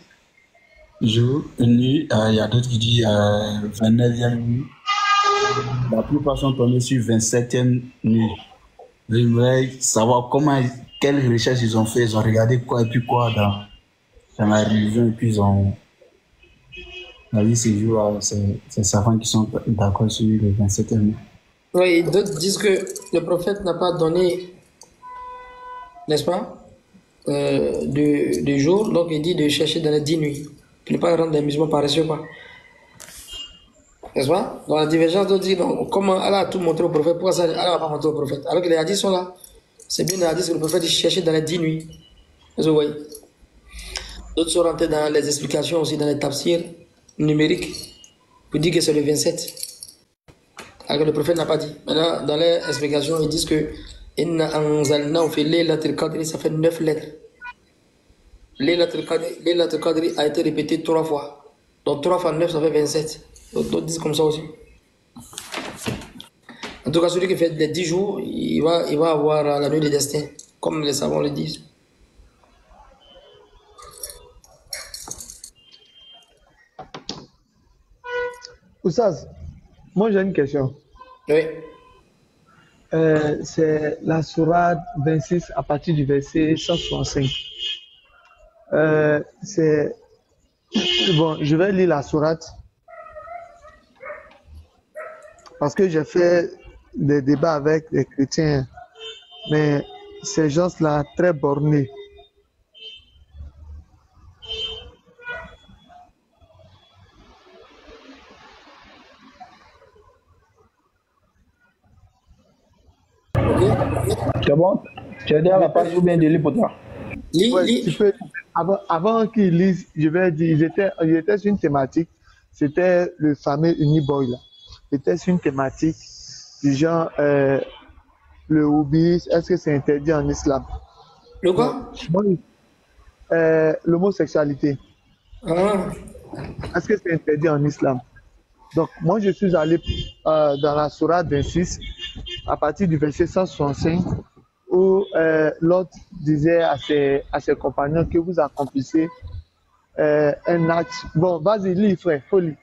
jour, une nuit, il y a d'autres qui disent 29e nuit. La plupart sont tombés sur 27e nuit. J'aimerais savoir quelles recherches ils ont fait, ils ont regardé quoi et puis quoi dans la religion, et puis ils ont dit ces jours, c'est savants qui sont d'accord sur le 27e nuit. Oui, d'autres disent que le prophète n'a pas donné, n'est-ce pas, du jour, donc il dit de chercher dans les 10 nuits. Il ne pas rendre des musulmans paresseux, quoi. N'est-ce pas? Dans la divergence, d'autres disent, comment Allah a tout montré au prophète, pourquoi ça, Allah n'a pas montré au prophète? Alors que les hadiths sont là. C'est bien les hadiths que le prophète cherchait dans les 10 nuits. Vous voyez? D'autres sont rentrés dans les explications aussi, dans les tafsirs numériques, pour dire que c'est le 27. Alors que le prophète n'a pas dit. Maintenant, dans les explications, ils disent que Inna anzalnahu fi laylatil qadri, ça fait 9 lettres. Laylatil qadri a été répété 3 fois. Donc 3 fois 9, ça fait 27. D'autres disent comme ça aussi. En tout cas, celui qui fait les 10 jours, il va avoir la nuit des destins, comme les savants le disent. Oussaz, moi j'ai une question. Oui. C'est la sourate 26 à partir du verset 165. Bon, je vais lire la sourate parce que j'ai fait des débats avec les chrétiens, mais ces gens-là très bornés. C'est bon? Tu as dit à la page ou bien de lire pour toi? Ouais, tu peux, avant qu'ils lisent, je vais dire, ils étaient sur une thématique, c'était le fameux Uniboy là. C'était sur une thématique du genre le hobby, est-ce que c'est interdit en islam? Le quoi? L'homosexualité. Ah. Est-ce que c'est interdit en islam? Donc, moi, je suis allé dans la sourate 26, à partir du verset 165, où l'autre disait à ses compagnons que vous accomplissez un acte. Bon, vas-y, lis, frère, faut lire.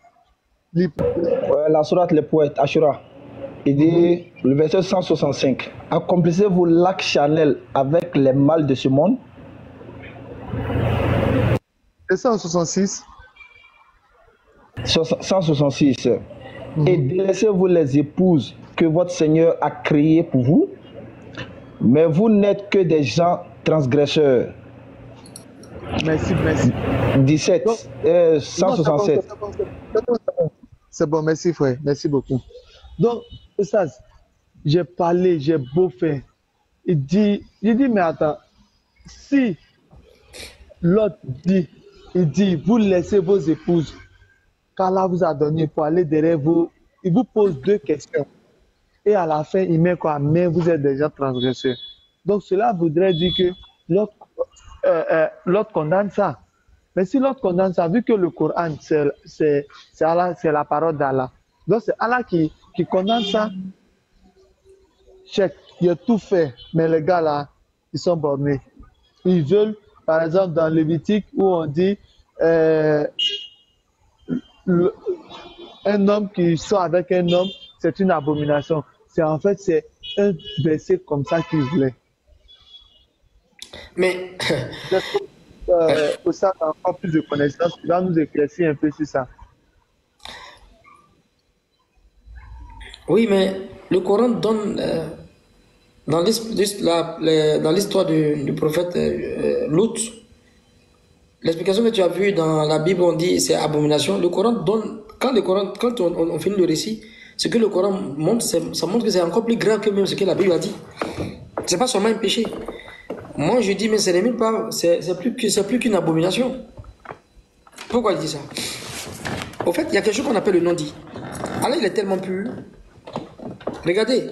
Ouais, la sourate Les Poètes, Ashura. Il dit, le verset 165, accomplissez-vous l'acte charnel avec les mâles de ce monde? Et 166. 166. Et délaissez-vous les épouses que votre Seigneur a créées pour vous, mais vous n'êtes que des gens transgresseurs. Merci, merci. 17, Donc, non, 167. c'est bon, merci frère, merci beaucoup. Donc, ça, j'ai parlé, j'ai beau faire. Il dit, mais attends, si l'autre dit, il dit, vous laissez vos épouses, qu'Allah vous a donné pour aller derrière vous, il vous pose deux questions. Et à la fin, il met quoi? Mais vous êtes déjà transgresseur. Donc cela voudrait dire que l'autre condamne ça. Mais si l'autre condamne ça, vu que le Coran, c'est la parole d'Allah. Donc c'est Allah qui condamne ça. Check, il a tout fait. Mais les gars là, ils sont bornés. Ils veulent, par exemple, dans Lévitique, où on dit un homme qui sort avec un homme, c'est une abomination. C'est en fait, c'est un verset comme ça qu'il voulait. Mais pour ça, on a encore plus de connaissances. Il va nous éclaircir un peu sur ça. oui, mais le Coran donne dans l'histoire du prophète Lot, l'explication que tu as vue dans la Bible, on dit c'est abomination. Le Coran donne, quand on finit le récit, ce que le Coran montre, ça montre que c'est encore plus grave que même ce que la Bible a dit. C'est pas seulement un péché. Moi je dis, mais ce n'est même pas, c'est plus qu'une abomination. Pourquoi il dit ça? Au fait, il y a quelque chose qu'on appelle le non-dit. Allah, il est tellement pur. Regardez,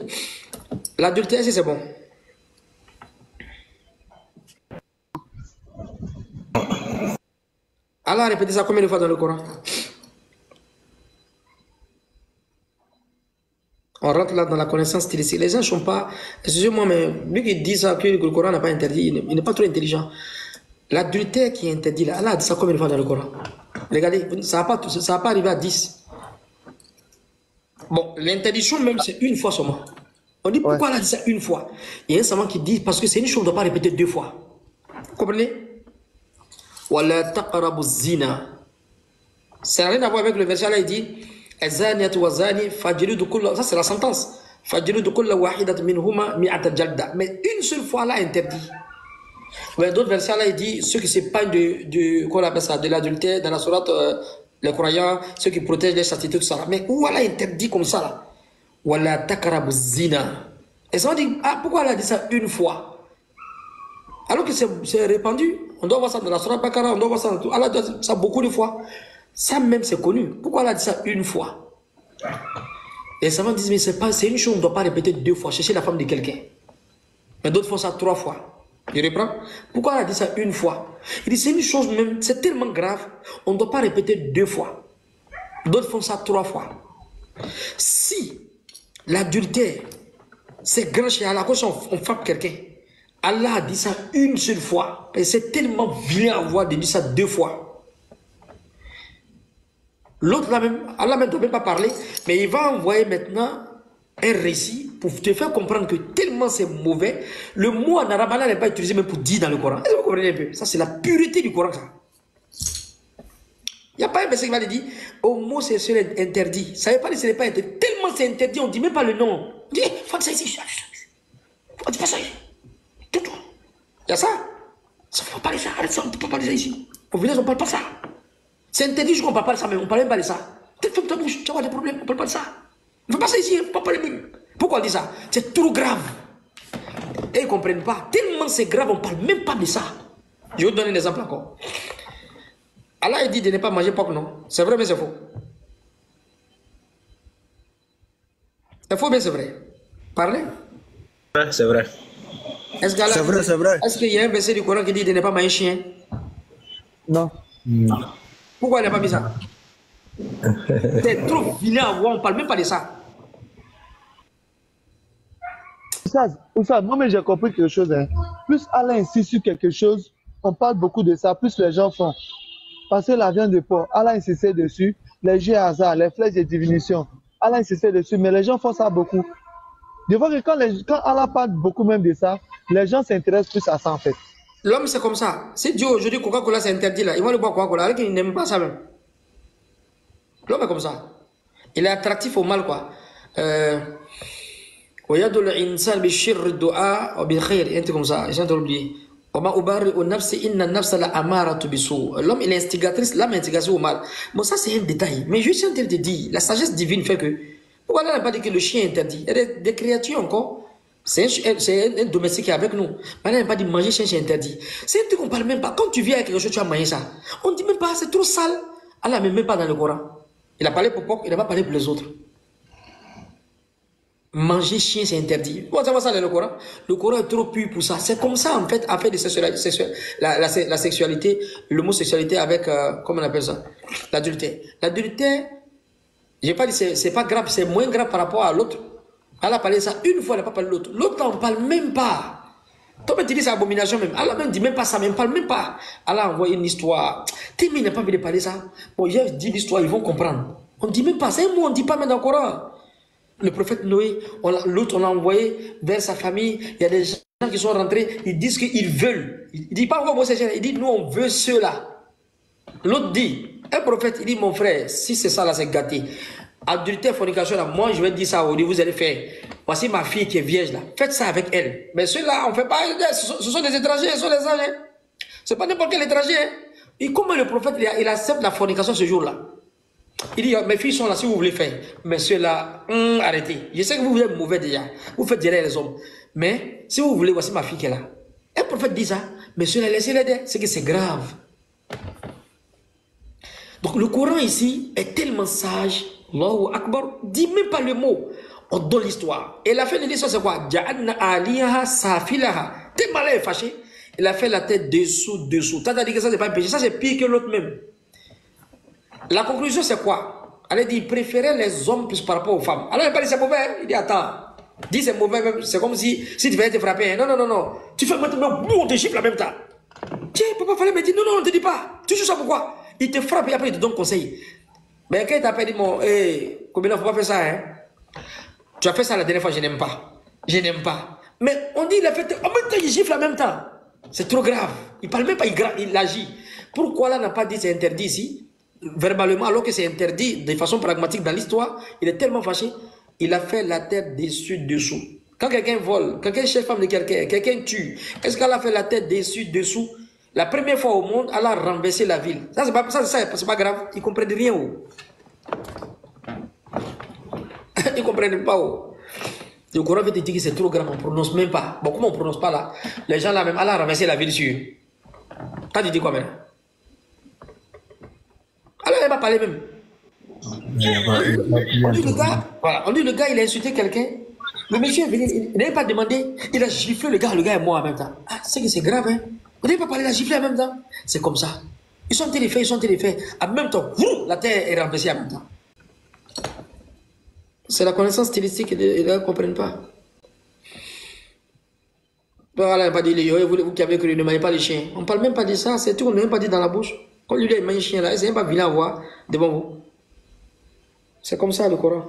l'adultère, c'est bon. Allah a répété ça combien de fois dans le Coran? On rentre là dans la connaissance stylistique. Les gens ne sont pas... Excusez-moi, mais lui qui dit ça, que le Coran n'a pas interdit, il n'est pas trop intelligent. L'adultère qui est interdit là, Allah a dit ça combien de fois dans le Coran? Regardez, ça va pas arriver à 10. Bon, l'interdiction même, c'est une fois seulement. On dit pourquoi Allah a dit ça une fois? Il y a un savant qui dit parce que c'est une chose qu'on ne doit pas répéter deux fois. Vous comprenez? Wala taqrabu zina. Ça n'a rien à voir avec le verset là, il dit ça c'est la sentence. Mais une seule fois là interdit. Mais d'autres versets là il dit ceux qui s'épargnent de l'adultère dans la sourate les croyants, ceux qui protègent les chassetés, tout ça. Mais où Allah interdit comme ça là? Wala taqrabu zina. Et ça on dit pourquoi Allah a dit ça une fois? Alors que c'est répandu. On doit voir ça dans la sourate Bakara, on doit voir ça dans tout. Allah a dit ça beaucoup de fois. Ça même c'est connu. Pourquoi elle a dit ça une fois? Les savants disent mais c'est une chose, on ne doit pas répéter deux fois, chercher la femme de quelqu'un. Mais d'autres font ça trois fois. Je reprends. Pourquoi elle a dit ça une fois? Il dit c'est une chose même, c'est tellement grave, on ne doit pas répéter deux fois. D'autres font ça trois fois. Si l'adultère, c'est grand chez Allah, quand on frappe quelqu'un, Allah a dit ça une seule fois. Et c'est tellement vilain à voir de dire ça deux fois. L'autre là même, Allah ne doit même pas parler, mais il va envoyer maintenant un récit pour te faire comprendre que tellement c'est mauvais, le mot en arabe Allah n'est pas utilisé même pour dire dans le Coran. Est-ce que vous comprenez un peu? Ça c'est la pureté du Coran ça. Il n'y a pas un verset qui va dire homosexuel est interdit. Ça ne veut pas dire que ce n'est pas interdit. Tellement c'est interdit, on ne dit même pas le nom. On dit, faut dire ça ici. On dit pas ça ici. Tais-toi. Il y a ça. Ça ne faut pas parler ça. Arrête ça, on ne peut pas parler ça ici. Au village, on ne parle pas ça. C'est interdit, je ne parle pas de ça, mais on ne parle même pas de ça. Ferme ta bouche, tu vas avoir des problèmes, on ne parle pas de ça. On ne fait pas ça ici, on ne peut pas parler même. Pourquoi on dit ça? C'est trop grave. Et ils ne comprennent pas. Tellement c'est grave, on ne parle même pas de ça. Je vais vous donner un exemple encore. Allah il dit de ne pas manger porc, non? C'est vrai, mais c'est faux. C'est faux, mais c'est vrai. Parlez. Ouais, c'est vrai. C'est vrai. Est-ce qu'il y a un verset du Coran qui dit de ne pas manger chien? Non. Pourquoi il n'a pas mis ça? C'est trop vilain à voir, on ne parle même pas de ça. Oussad, moi-même j'ai compris quelque chose. Hein. Plus Allah insiste sur quelque chose, on parle beaucoup de ça, plus les gens font. Parce que la viande de porc, Allah insistait dessus, les jeux hasard, les flèches de divination, Allah insistait dessus, mais les gens font ça beaucoup. Je vois que quand Allah parle beaucoup même de ça, les gens s'intéressent plus à ça en fait. L'homme c'est comme ça. Si Dieu aujourd'hui Coca-Cola c'est interdit là, ils vont le boire Coca-Cola alors qu'ils n'aiment pas ça même. L'homme est comme ça. Il est attractif au mal quoi. ويدعو الإنسان بالشر الدعاء وبالخير أنت comme ça. Ils sont oubliés. L'homme, il est instigatrice, l'âme est instigatrice au mal. Bon, ça, c'est un détail. Mais je suis en train de te dire, la sagesse divine fait que. Pourquoi Allah n'a pas dit que le chien est interdit? Il y a des créatures encore. C'est un domestique qui est avec nous. Mais Allah n'a pas dit manger chien, c'est interdit. C'est un truc qu'on parle même pas. Quand tu viens avec quelque chose, tu as mangé ça. On ne dit même pas, c'est trop sale. Allah ne met même pas dans le Coran. Il a parlé pour Pok, il n'a pas parlé pour les autres. Manger chien, c'est interdit. Vous savez ça dans le Coran? Le Coran est trop pur pour ça. C'est comme ça, en fait, à faire la sexualité, l'homosexualité avec, comment on appelle ça? L'adultère. L'adultère, j'ai pas dit c'est pas grave, c'est moins grave par rapport à l'autre. Allah a parlé de ça une fois, elle n'a pas parlé de l'autre. L'autre, on ne parle même pas. Toi, tu dis c'est abomination même. Allah même dit même pas ça, même parle même pas. Allah a envoyé une histoire. Témi n'a pas envie de parler ça. Bon, j'ai dit l'histoire, ils vont comprendre. On ne dit même pas, c'est un mot, on ne dit pas même dans le Coran. Le prophète Noé, l'autre, on l'a envoyé vers sa famille. Il y a des gens qui sont rentrés, ils disent qu'ils veulent. Il ne dit pas homosexuel, il dit nous, on veut ceux-là. L'autre dit, un prophète, il dit mon frère, si c'est ça là, c'est gâté. Adultère, fornication, là, moi je vais dire ça, vous allez faire. Voici ma fille qui est vierge là, faites ça avec elle. Mais ceux-là, on ne fait pas, ce sont des étrangers, ce sont des âges. Ce n'est pas n'importe quel étranger. Et comment le prophète, il accepte la fornication ce jour-là? Il dit, mes filles sont là si vous voulez faire. Mais ceux-là, arrêtez. Je sais que vous êtes mauvais déjà. Vous faites derrière les hommes. Mais si vous voulez, voici ma fille qui est là. Un prophète dit ça. Mais ceux-là, laissez-les. C'est que c'est grave. Donc le Coran ici est tellement sage. Allahu Akbar. Dit même pas le mot. On donne l'histoire. Et la fin de l'histoire, c'est quoi? Ja'anna aliyaha safilaha. T'es malin et fâché. Il a fait la tête dessous. T'as dit que ça, c'est pas un péché. Ça, c'est pire que l'autre même. La conclusion, c'est quoi? Elle a dit, il préférait les hommes plus par rapport aux femmes. Alors, il n'a pas dit c'est mauvais. Il dit, attends. Dis c'est mauvais même. C'est comme si tu venais te frapper. Non. Tu fais maintenant, on te gifle en même temps. Tiens, papa, fallait me dire, non, on ne te dit pas. Tu joues ça pourquoi? Il te frappe et après, il te donne conseil. Mais quand il t'appelle, il dit, bon, combien il ne faut pas faire ça, hein? Tu as fait ça la dernière fois, je n'aime pas. Mais on dit, il a fait, en même temps, il gifle en même temps. C'est trop grave. Il ne parle même pas, il agit. Pourquoi là n'a pas dit c'est interdit ici? Verbalement, alors que c'est interdit de façon pragmatique dans l'histoire, il est tellement fâché, il a fait la tête dessous. Quand quelqu'un vole, quelqu'un cherche femme de quelqu'un, quelqu'un tue, est-ce qu'elle a fait la tête dessous? La première fois au monde, elle a renversé la ville. Ça, c'est pas grave, ils ne comprennent rien. Ils ne comprennent pas. Le Coran veut te dire que c'est trop grave, on ne prononce même pas. Bon, comment on ne prononce pas là? Les gens là même, elle a renversé la ville sur. Quand tu dis quoi maintenant? Alors, elle va parler même. On dit le gars, il a insulté quelqu'un. Le monsieur est venu, il n'avait pas demandé. Il a giflé le gars et moi en même temps. Ah, c'est que c'est grave, hein. On n'avait pas parlé, il a giflé en même temps. C'est comme ça. Ils sont téléfaits. En même temps, la terre est renversée en même temps. C'est la connaissance stylistique, ils ne comprennent pas. Voilà, il n'a pas dit, vous qui avez cru, ne mangez pas les chiens. On ne parle même pas de ça, c'est tout, on n'a même pas dit dans la bouche. Quand lui, il mange un chien là, c'est même pas vilain à voir devant vous. C'est comme ça le Coran.